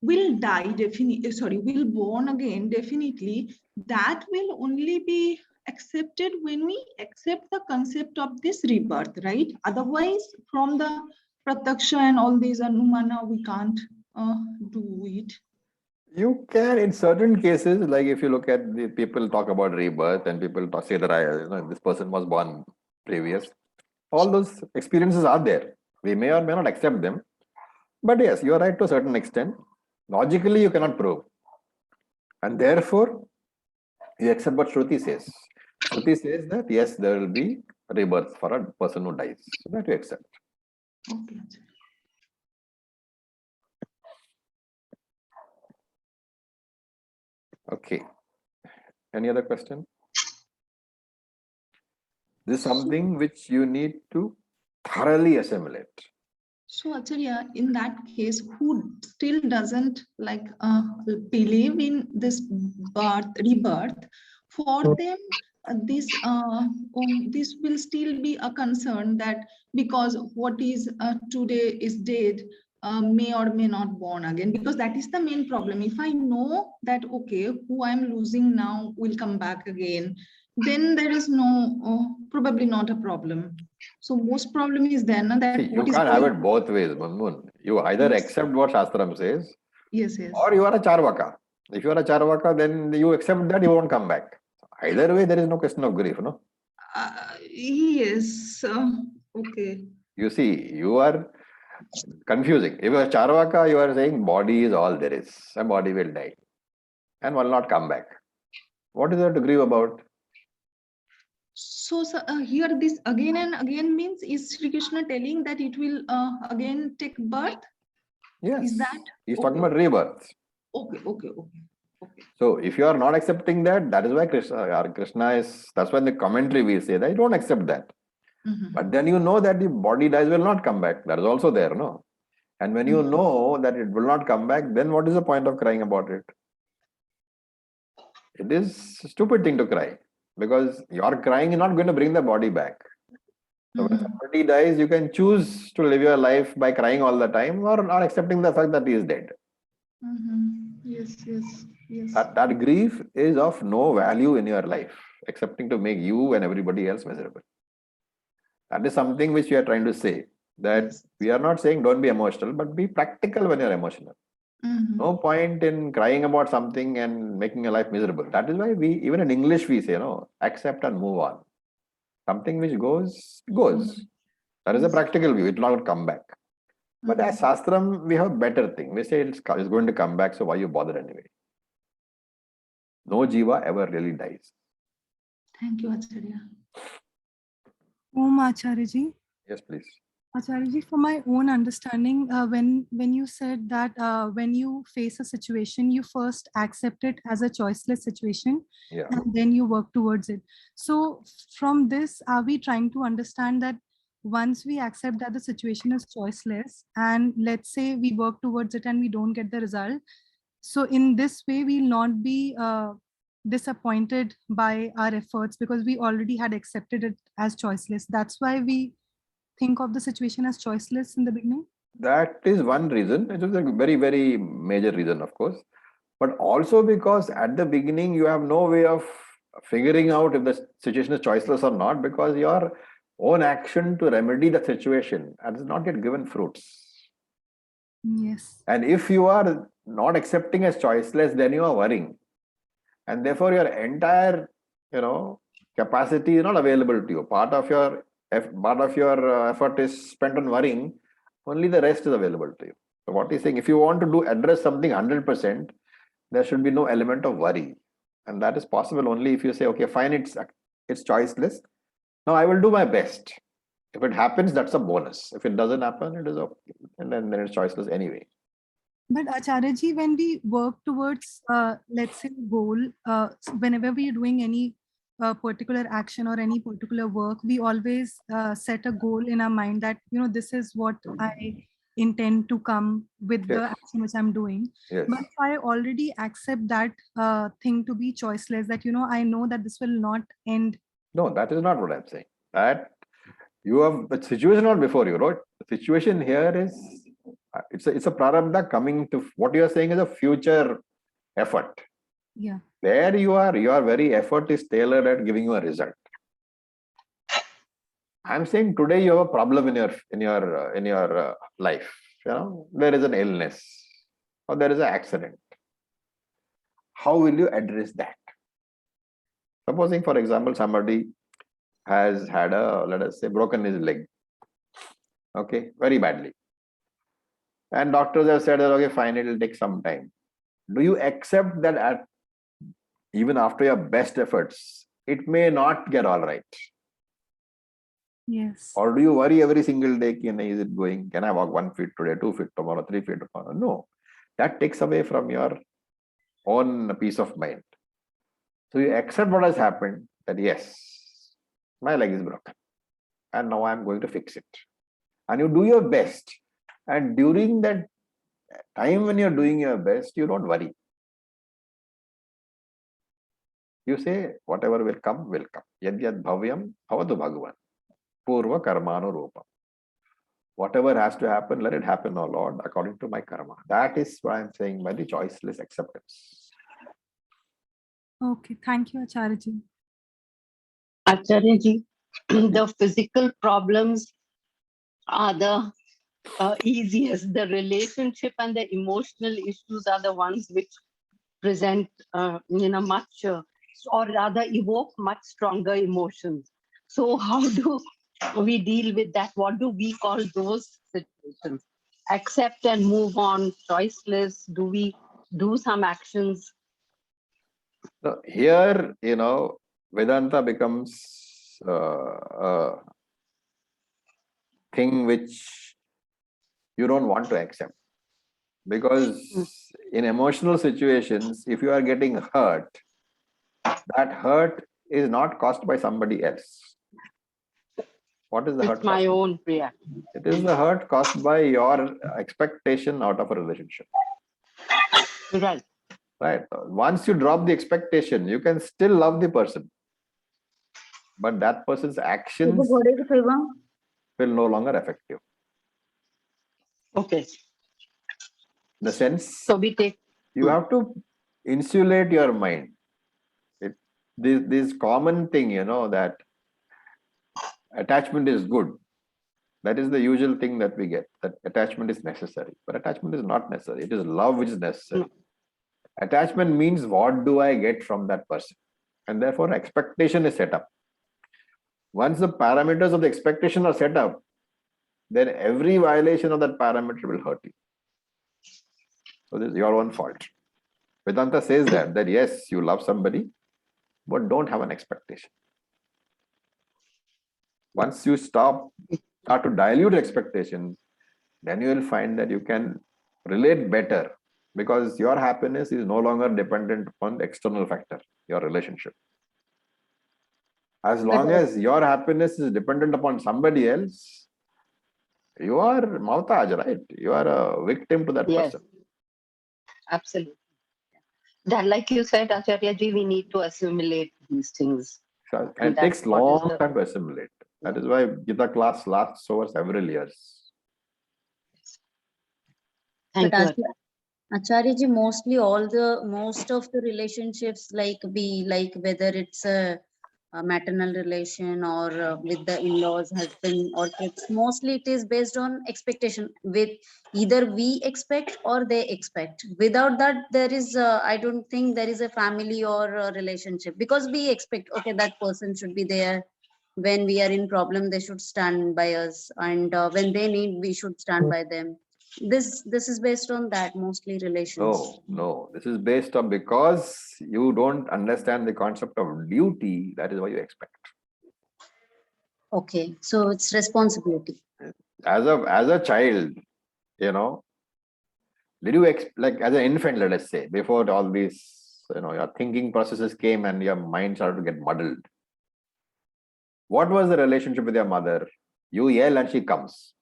S4: will die definitely, will born again definitely, that will only be accepted when we accept the concept of this rebirth, right? Otherwise, from the Prataksha and all these Anumana, we can't do it.
S1: You can, in certain cases, like if you look at the people talk about rebirth and people say that this person was born previous. All those experiences are there. We may or may not accept them. But yes, you are right to a certain extent. Logically, you cannot prove. And therefore, you accept what Shruti says. Shruti says that yes, there will be rebirth for a person who dies. So that you accept.
S4: Okay.
S1: Okay. Any other question? This is something which you need to thoroughly assimilate.
S4: So Acharya, in that case, who still doesn't believe in this rebirth, for them this will still be a concern, that because what is today is dead, may or may not born again, because that is the main problem. If I know that, okay, who I'm losing now will come back again, then there is no, probably not a problem. So most problem is then that
S1: See, you can't have it both ways, Manmoon. You either accept what Shastram says,
S4: yes,
S1: or you are a Charvaka. If you are a Charvaka, then you accept that you won't come back. Either way, there is no question of grief, no?
S4: Yes. Okay.
S1: You see, you are confusing. If you are Charvaka, you are saying body is all there is. A body will die and will not come back. What is there to grieve about?
S4: So here this again and again means, is Sri Krishna telling that it will again take birth?
S1: Yes.
S4: Is that?
S1: He's talking about rebirth.
S4: Okay.
S1: So if you are not accepting that, that is why Krishna is, that's why in the commentary we say that you don't accept that. But then you know that the body dies, will not come back. That is also there, no? And when you know that it will not come back, then what is the point of crying about it? It is a stupid thing to cry, because your crying is not going to bring the body back. So when somebody dies, you can choose to live your life by crying all the time, or accepting the fact that he is dead.
S4: Yes.
S1: That grief is of no value in your life, excepting to make you and everybody else miserable. That is something which we are trying to say, that we are not saying don't be emotional, but be practical when you're emotional. No point in crying about something and making your life miserable. That is why we, even in English, we say, accept and move on. Something which goes. That is a practical view. It will not come back. But as Shastram, we have a better thing. We say it's going to come back, so why you bother anyway? No jiva ever really dies.
S4: Thank you, Acharya.
S2: Om Acharyaji.
S1: Yes, please.
S2: Acharyaji, from my own understanding, when you said that when you face a situation, you first accept it as a choiceless situation, and then you work towards it. So from this, are we trying to understand that once we accept that the situation is choiceless, and let's say we work towards it and we don't get the result, so in this way we'll not be disappointed by our efforts because we already had accepted it as choiceless. That's why we think of the situation as choiceless in the beginning.
S1: That is one reason. It is a very, very major reason, of course. But also because at the beginning, you have no way of figuring out if the situation is choiceless or not, because your own action to remedy the situation has not yet given fruits.
S2: Yes.
S1: And if you are not accepting as choiceless, then you are worrying. And therefore, your entire, capacity is not available to you. Part of your effort is spent on worrying. Only the rest is available to you. So what he's saying, if you want to address something 100%, there should be no element of worry. And that is possible only if you say, okay, fine, it's choiceless. Now I will do my best. If it happens, that's a bonus. If it doesn't happen, it is okay. And then it's choiceless anyway.
S2: But Acharyaji, when we work towards, let's say, a goal, whenever we are doing any particular action or any particular work, we always set a goal in our mind that, this is what I intend to come with the
S1: Yes.
S2: action which I'm doing.
S1: Yes.
S2: But if I already accept that thing to be choiceless, that, I know that this will not end.
S1: No, that is not what I'm saying. That you have the situation not before you, right? The situation here is it's a prarabdha coming to what you are saying is a future effort.
S2: Yeah.
S1: There your very effort is tailored at giving you a result. I'm saying today you have a problem in your life. There is an illness or there is an accident. How will you address that? Supposing, for example, somebody has had let us say, broken his leg. Okay, very badly. And doctors have said that, okay, fine, it will take some time. Do you accept that even after your best efforts, it may not get all right?
S2: Yes.
S1: Or do you worry every single day, is it going? Can I walk 1 feet today, 2 feet tomorrow, 3 feet tomorrow? No, that takes away from your own peace of mind. So you accept what has happened, that yes, my leg is broken and now I'm going to fix it. And you do your best. And during that time when you're doing your best, you don't worry. You say, whatever will come, will come. Yad yad bhavyam bhavatu bhagavan. Purva karmano rupam. Whatever has to happen, let it happen, O Lord, according to my karma. That is what I'm saying by the choiceless acceptance.
S2: Okay. Thank you, Acharyaji.
S5: Acharyaji, the physical problems are the easiest. The relationship and the emotional issues are the ones which present, much, or rather evoke much stronger emotions. So how do we deal with that? What do we call those situations? Accept and move on, choiceless? Do we do some actions?
S1: So here, Vedanta becomes a thing which you don't want to accept. Because in emotional situations, if you are getting hurt, that hurt is not caused by somebody else. What is the hurt?
S5: It's my own reaction.
S1: It is the hurt caused by your expectation out of a relationship.
S5: Right.
S1: Right. Once you drop the expectation, you can still love the person. But that person's actions will no longer affect you.
S5: Okay.
S1: The sense,
S5: so we take
S1: you have to insulate your mind. This common thing, that attachment is good. That is the usual thing that we get, that attachment is necessary. But attachment is not necessary. It is love which is necessary. Attachment means what do I get from that person? And therefore expectation is set up. Once the parameters of the expectation are set up, then every violation of that parameter will hurt you. So this is your own fault. Vedanta says that yes, you love somebody, but don't have an expectation. Once you start to dilute expectations, then you will find that you can relate better, because your happiness is no longer dependent upon the external factor, your relationship. As long as your happiness is dependent upon somebody else, you are Mautaj, right? You are a victim to that
S5: Yes,
S1: person.
S5: absolutely. That, like you said, Acharyaji, we need to assimilate these things.
S1: So,
S5: And
S1: and it takes
S5: that's what is
S1: long
S5: the-
S1: time to assimilate. That is why Gita class lasts over several years.
S5: Thank
S6: But
S5: you.
S6: Acharya ji, most of the relationships, like whether it's a maternal relation or with the in-laws, husband or kids, mostly it is based on expectation. With either we expect or they expect. Without that, there is I don't think there is a family or a relationship, because we expect, okay, that person should be there. When we are in problem, they should stand by us, and when they need, we should stand by them. This is based on that, mostly relations.
S1: No. This is based on, because you don't understand the concept of duty. That is why you expect.
S6: Okay, so it's responsibility.
S1: As a child, you know, did you like as an infant, let us say, before all these, your thinking processes came and your mind started to get muddled. What was the relationship with your mother? You yell and she comes,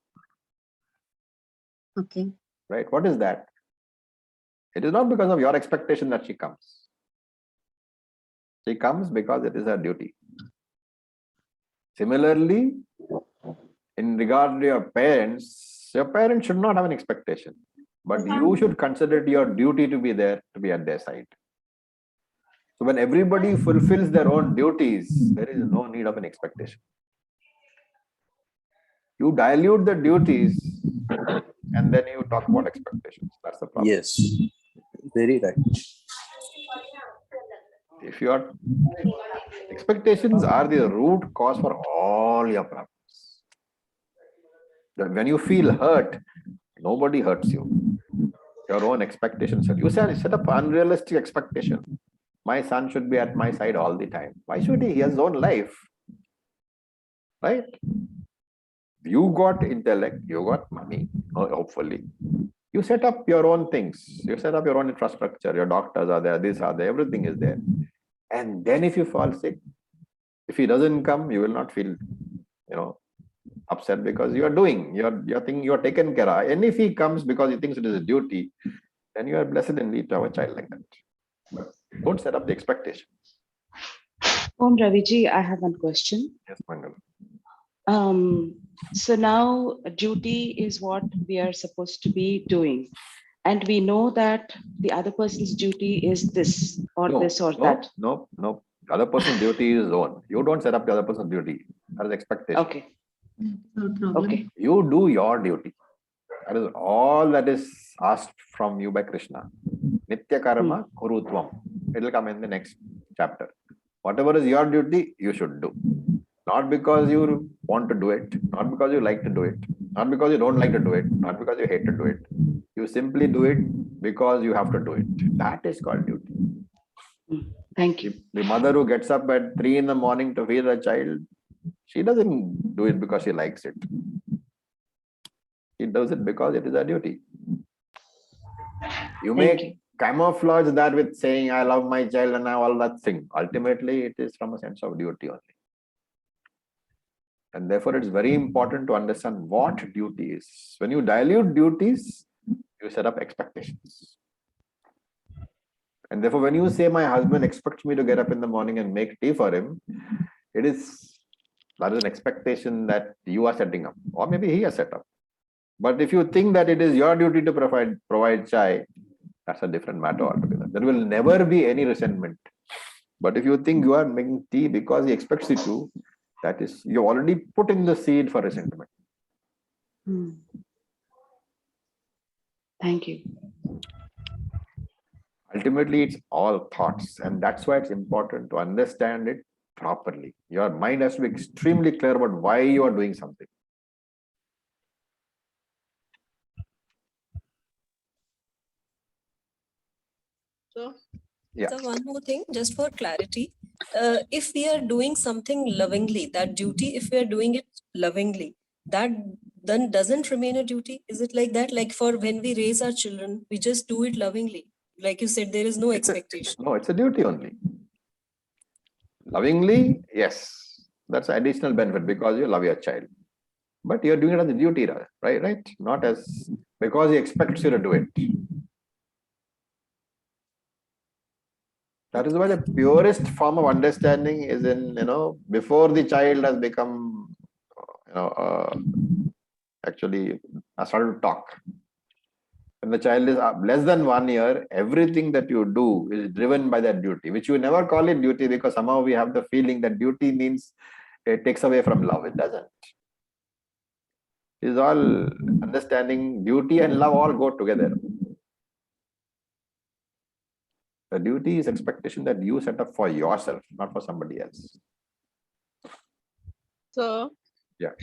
S6: Okay.
S1: right? What is that? It is not because of your expectation that she comes. She comes because it is her duty. Similarly, in regard to your parents should not have an expectation, but you should consider it your duty to be there, to be at their side. So when everybody fulfills their own duties, there is no need of an expectation. You dilute the duties and then you talk about expectations. That's the problem.
S7: Yes, very right.
S1: If your expectations are the root cause for all your problems, that when you feel hurt, nobody hurts you. Your own expectations. You set up unrealistic expectation. My son should be at my side all the time. Why should he? He has his own life, right? You got intellect, you got money, hopefully. You set up your own things. You set up your own infrastructure. Your doctors are there, these are there, everything is there. And then if you fall sick, if he doesn't come, you will not feel, upset, because you are doing your thing, you are taken care of. And if he comes because he thinks it is a duty, then you are blessed indeed to have a child like that. But don't set up the expectation.
S8: Om Raviji, I have one question.
S1: Yes, Mangal.
S8: So now duty is what we are supposed to be doing. And we know that the other person's duty is this or this or that.
S1: No. The other person's duty is his own. You don't set up the other person's duty. That is expectation.
S8: Okay.
S4: No problem.
S8: Okay.
S1: You do your duty. That is all that is asked from you by Krishna. Nitya karma kurutvam. It will come in the next chapter. Whatever is your duty, you should do. Not because you want to do it, not because you like to do it, not because you don't like to do it, not because you hate to do it. You simply do it because you have to do it. That is called duty.
S8: Thank you.
S1: The mother who gets up at 3 in the morning to feed her child, she doesn't do it because she likes it. She does it because it is her duty. You may camouflage that with saying, I love my child and all that thing. Ultimately, it is from a sense of duty only. And therefore, it's very important to understand what duty is. When you dilute duties, you set up expectations. And therefore, when you say, my husband expects me to get up in the morning and make tea for him, that is an expectation that you are setting up, or maybe he has set up. But if you think that it is your duty to provide chai, that's a different matter altogether. There will never be any resentment. But if you think you are making tea because he expects you to, that is, you already put in the seed for resentment.
S8: Thank you.
S1: Ultimately, it's all thoughts, and that's why it's important to understand it properly. Your mind has to be extremely clear about why you are doing something.
S9: So,
S1: Yeah.
S9: so one more thing, just for clarity, if we are doing something lovingly, that duty, if we are doing it lovingly, that then doesn't remain a duty. Is it like that? Like for when we raise our children, we just do it lovingly. Like you said, there is no expectation.
S1: No, it's a duty only. Lovingly, yes. That's an additional benefit because you love your child. But you're doing it as a duty, right? Not as because he expects you to do it. That is why the purest form of understanding is in, before the child has become, actually started to talk. When the child is less than 1 year, everything that you do is driven by that duty, which you never call it duty because somehow we have the feeling that duty means it takes away from love. It doesn't. It's all understanding duty and love all go together. The duty is expectation that you set up for yourself, not for somebody else.
S10: So,
S1: yeah,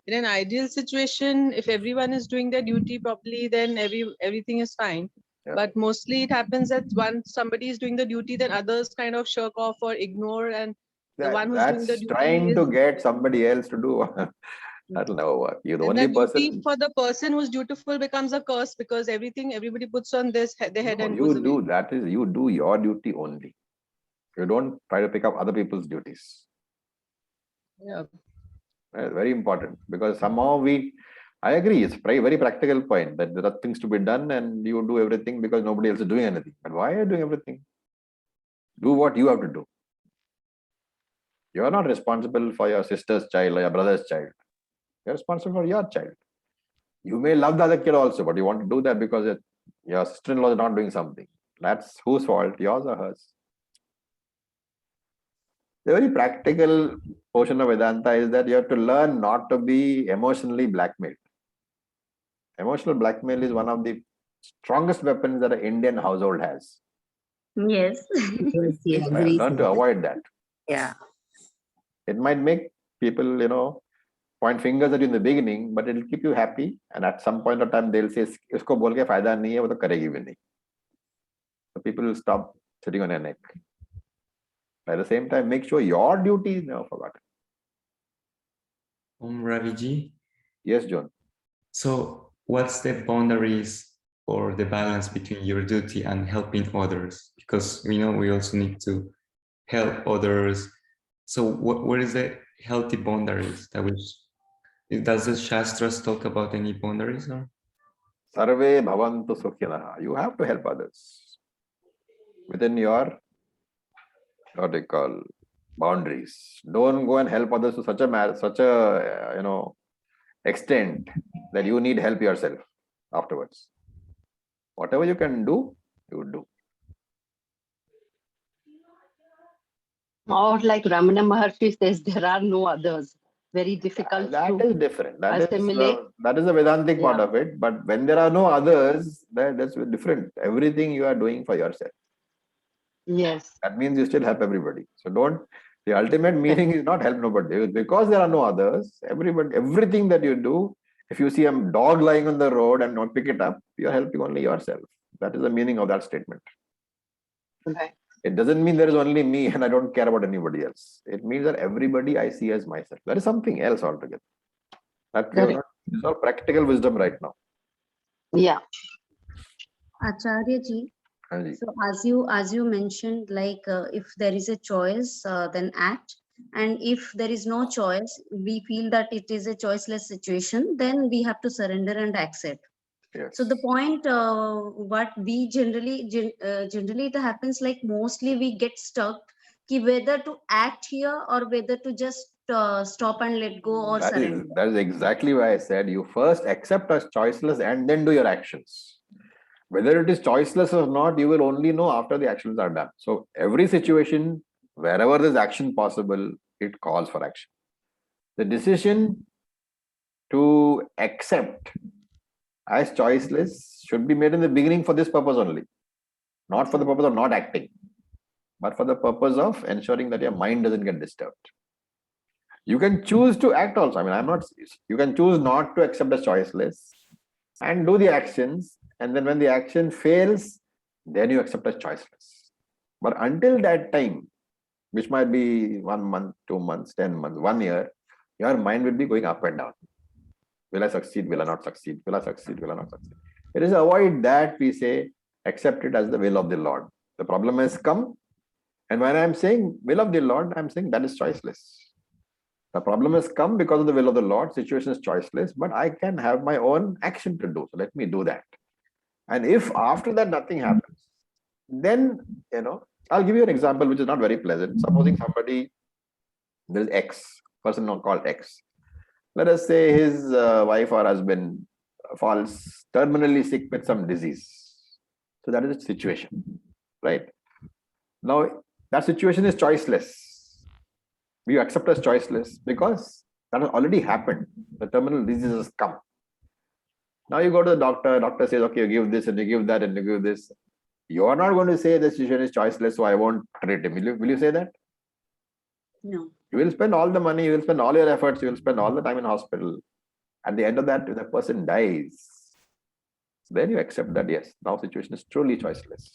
S10: in an ideal situation, if everyone is doing their duty properly, then everything is fine.
S1: Yeah.
S10: But mostly it happens that once somebody is doing the duty, then others kind of shirk off or ignore, and the one who's doing the
S1: that's
S10: duty
S1: trying
S10: is,
S1: to get somebody else to do. That'll never work. You're the
S10: and
S1: only
S10: the duty
S1: person.
S10: for the person who's dutiful becomes a curse because everybody puts on their head
S1: No,
S10: and
S1: you
S10: goes
S1: do
S10: away.
S1: that is you do your duty only. You don't try to pick up other people's duties.
S10: Yeah.
S1: Very important because somehow I agree, it's very practical point that there are things to be done and you do everything because nobody else is doing anything. But why are you doing everything? Do what you have to do. You're not responsible for your sister's child or your brother's child. You're responsible for your child. You may love the other kid also, but you want to do that because your sister-in-law is not doing something. That's whose fault, yours or hers? The very practical portion of Vedanta is that you have to learn not to be emotionally blackmailed. Emotional blackmail is one of the strongest weapons that an Indian household has.
S6: Yes.
S3: Yes,
S1: Learn to avoid that.
S3: Yeah.
S1: It might make people, point fingers at you in the beginning, but it'll keep you happy. And at some point of time, they'll say, "Isko bol ke fayda nahi hai, wo to karegi bhi nahi." So people will stop sitting on your neck. At the same time, make sure your duty is never forgotten.
S11: Raviji.
S1: Yes, John.
S11: So what's the boundaries or the balance between your duty and helping others? Because we know we also need to help others. So what is the healthy boundaries that does the Shastras talk about any boundaries? Or?
S1: Sarve bhavantu sukhinaha. You have to help others within your, what they call, boundaries. Don't go and help others to such a extent that you need help yourself afterwards. Whatever you can do, you do.
S5: Or like Ramana Maharshi says, there are no others. Very difficult.
S1: That is different. That is
S5: assimilate.
S1: that is the Vedantic part of it. But when there are no others, that's different. Everything you are doing for yourself.
S5: Yes.
S1: That means you still help everybody. So the ultimate meaning is not help nobody. Because there are no others, everything that you do, if you see a dog lying on the road and not pick it up, you are helping only yourself. That is the meaning of that statement.
S5: Right.
S1: It doesn't mean there is only me and I don't care about anybody else. It means that everybody I see as myself. That is something else altogether. It's all practical wisdom right now.
S5: Yeah.
S6: Acharya ji,
S1: Anji.
S6: so as you mentioned, like if there is a choice, then act. And if there is no choice, we feel that it is a choiceless situation, then we have to surrender and accept.
S1: Yes.
S6: So the point, what we generally it happens like mostly we get stuck whether to act here or whether to just stop and let go or surrender.
S1: That is exactly why I said you first accept as choiceless and then do your actions. Whether it is choiceless or not, you will only know after the actions are done. So every situation, wherever there's action possible, it calls for action. The decision to accept as choiceless should be made in the beginning for this purpose only. Not for the purpose of not acting, but for the purpose of ensuring that your mind doesn't get disturbed. You can choose to act also. I mean, you can choose not to accept as choiceless and do the actions. And then when the action fails, then you accept as choiceless. But until that time, which might be 1 month, 2 months, 10 months, 1 year, your mind will be going up and down. Will I succeed? Will I not succeed? Will I succeed? Will I not succeed? It is avoid that we say, accept it as the will of the Lord. The problem has come. And when I'm saying will of the Lord, I'm saying that is choiceless. The problem has come because of the will of the Lord. Situation is choiceless, but I can have my own action to do. So let me do that. And if after that nothing happens, then, I'll give you an example which is not very pleasant. Supposing somebody, there is X, person called X. Let us say his wife or husband falls terminally sick with some disease. So that is the situation, right? Now, that situation is choiceless. We accept as choiceless because that has already happened. The terminal disease has come. Now you go to the doctor says, okay, you give this and you give that and you give this. You are not going to say the situation is choiceless, so I won't treat him. Will you say that?
S6: No.
S1: You will spend all the money, you will spend all your efforts, you will spend all the time in hospital. At the end of that, if the person dies, then you accept that, yes, now situation is truly choiceless.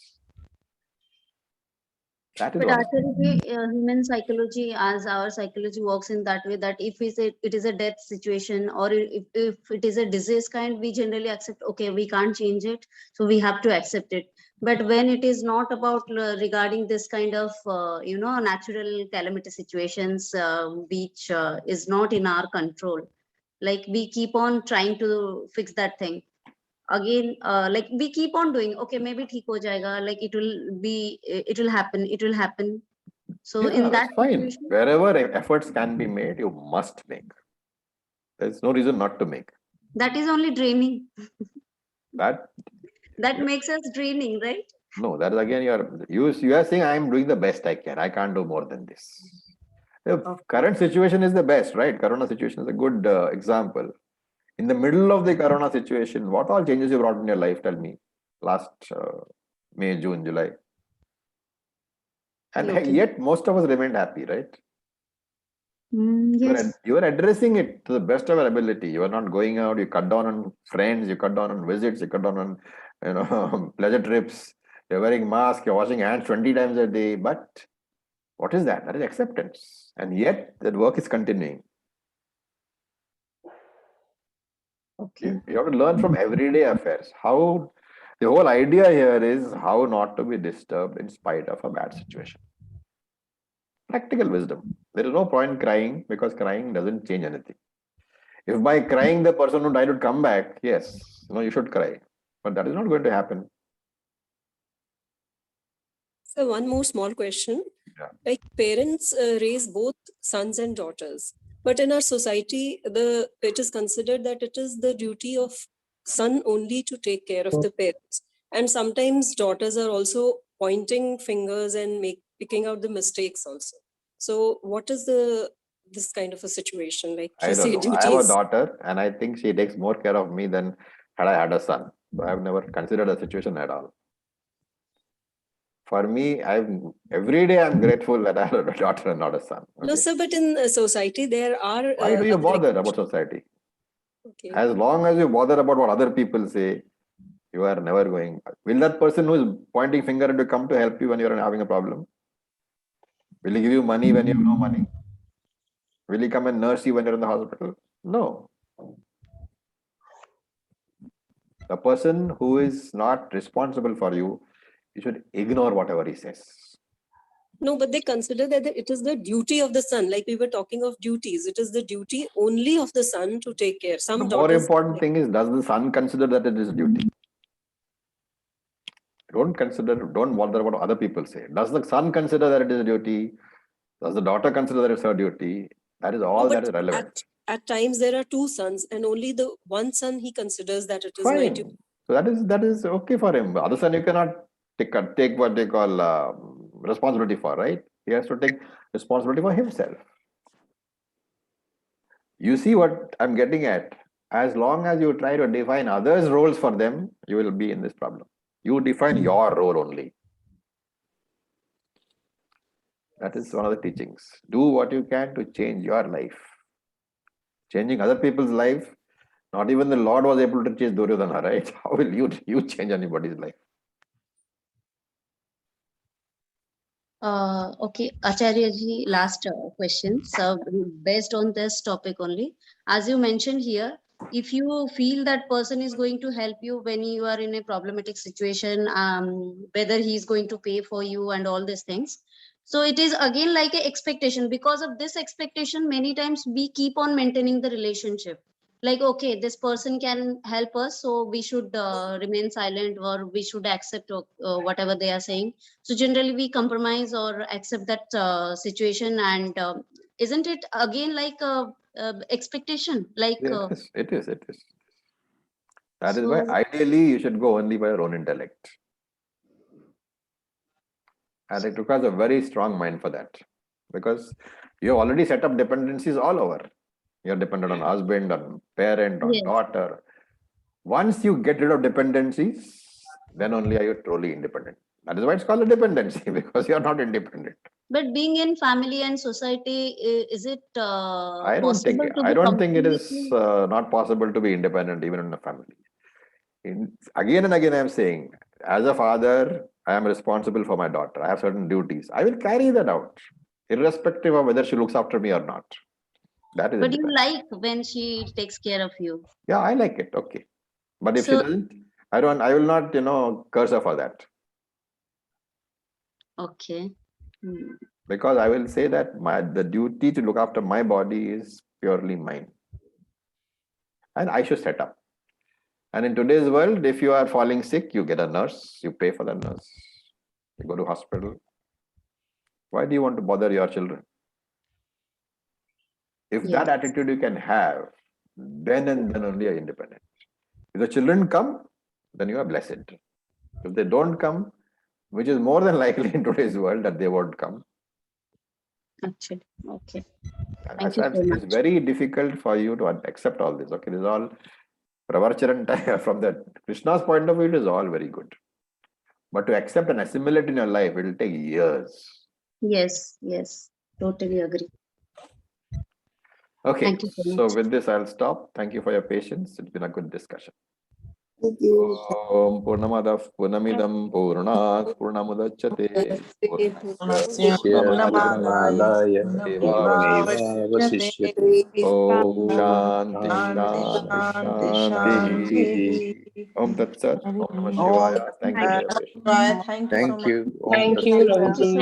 S1: That is
S6: But
S1: what
S6: actually, human psychology, as our psychology works in that way, that if it is a death situation or if it is a disease kind, we generally accept, okay, we can't change it, so we have to accept it. But when it is not about regarding this kind of, natural calamity situations, which is not in our control, like we keep on trying to fix that thing. Again, like we keep on doing, okay, maybe theek ho jayega, like it will happen. So
S1: Yeah,
S6: in that
S1: that's fine.
S6: situation,
S1: Wherever efforts can be made, you must make. There's no reason not to make.
S6: that is only draining.
S1: That
S6: Makes us draining, right?
S1: no, that is again you are saying I am doing the best I can. I can't do more than this. The current situation is the best, right? Corona situation is a good example. In the middle of the Corona situation, what all changes you brought in your life? Tell me. Last May, June, July. And
S6: Okay.
S1: yet most of us remained happy, right?
S6: Yes.
S1: You are addressing it to the best of your ability. You are not going out, you cut down on friends, you cut down on visits, you cut down on pleasure trips, you're wearing masks, you're washing hands 20 times a day. But what is that? That is acceptance. And yet that work is continuing.
S6: Okay.
S1: You have to learn from everyday affairs. How the whole idea here is how not to be disturbed in spite of a bad situation. Practical wisdom. There is no point crying because crying doesn't change anything. If by crying the person who died would come back, yes, you should cry. But that is not going to happen.
S9: So one more small question.
S1: Yeah.
S9: Like parents raise both sons and daughters. But in our society, it is considered that it is the duty of son only to take care of the parents. And sometimes daughters are also pointing fingers and picking out the mistakes also. So what is this kind of a situation? Like
S1: I don't know. I have a daughter and I think she takes more care of me than had I had a son. So I have never considered a situation at all. For me, every day I'm grateful that I have a daughter and not a son. Okay?
S9: No, sir, but in society, there are...
S1: Why do you bother about society?
S9: Okay.
S1: As long as you bother about what other people say, you are never going. Will that person who is pointing finger at you come to help you when you're having a problem? Will he give you money when you have no money? Will he come and nurse you when you're in the hospital? No. The person who is not responsible for you, you should ignore whatever he says.
S9: No, but they consider that it is the duty of the son. Like we were talking of duties. It is the duty only of the son to take care.
S1: The more important thing is, does the son consider that it is duty? Don't bother about what other people say. Does the son consider that it is a duty? Does the daughter consider that it's her duty? That is all that is relevant.
S9: At times there are two sons and only the one son he considers that it is my
S1: Fine.
S9: duty.
S1: So that is okay for him. The other son you cannot take what they call responsibility for, right? He has to take responsibility for himself. You see what I'm getting at? As long as you try to define others' roles for them, you will be in this problem. You define your role only. That is one of the teachings. Do what you can to change your life. Changing other people's life, not even the Lord was able to change Duryodhana, right? How will you change anybody's life?
S6: Okay, Acharya ji, last question. So based on this topic only, as you mentioned here, if you feel that person is going to help you when you are in a problematic situation, whether he is going to pay for you and all these things. So it is again like an expectation. Because of this expectation, many times we keep on maintaining the relationship. Like, okay, this person can help us, so we should remain silent, or we should accept whatever they are saying. So generally we compromise or accept that situation. And isn't it again like a expectation? Like,
S1: Yeah, it is. That is
S6: so
S1: why ideally you should go only by your own intellect. And it requires a very strong mind for that, because you have already set up dependencies all over. You're dependent on husband, on parent, on
S6: yes.
S1: daughter. Once you get rid of dependencies, then only are you truly independent. That is why it's called a dependency, because you're not independent.
S6: But being in family and society, is it
S1: I don't
S6: possible
S1: think
S6: to
S1: I
S6: be
S1: don't think it is
S6: completely?
S1: not possible to be independent even in a family. Again and again, I am saying, as a father, I am responsible for my daughter. I have certain duties. I will carry that out, irrespective of whether she looks after me or not. That is
S6: But you
S1: independent.
S6: like when she takes care of you.
S1: Yeah, I like it. Okay. But if she
S6: So,
S1: doesn't, I will not, curse her for that.
S6: okay. Hmm.
S1: Because I will say that the duty to look after my body is purely mine. And I should set up. And in today's world, if you are falling sick, you get a nurse, you pay for the nurse, you go to hospital. Why do you want to bother your children? If that
S6: Yes.
S1: attitude you can have, then and then only are you independent. If the children come, then you are blessed. If they don't come, which is more than likely in today's world that they won't come.
S6: Actually, okay.
S1: And
S6: Thank
S1: that's
S6: you
S1: why
S6: so
S1: it's
S6: much.
S1: very difficult for you to accept all this. Okay, this is all Pravarcharan from the Krishna's point of view, it is all very good. But to accept and assimilate in your life, it will take years.
S6: Yes, yes, totally agree.
S1: Okay,
S6: Thank you so
S1: so
S6: much.
S1: with this, I'll stop. Thank you for your patience. It's been a good discussion.
S7: Thank you.
S1: Om Purnamadav Purnamidam Purnat Purnamudachyate Purnasya
S7: Purnamaya Purnamevavasishyate.
S1: Om Shanti
S7: Shanti,
S1: Shanti
S7: Shanti,
S1: Shanti. Om Tat Sat. Om Namah Shivaya. Thank you
S6: Thank
S1: for
S6: you.
S1: your patience.
S10: Right. Thank you so
S7: Thank
S10: much.
S7: you. Om
S5: Thank
S7: Tat
S5: you,
S7: Sat.
S5: Ramji.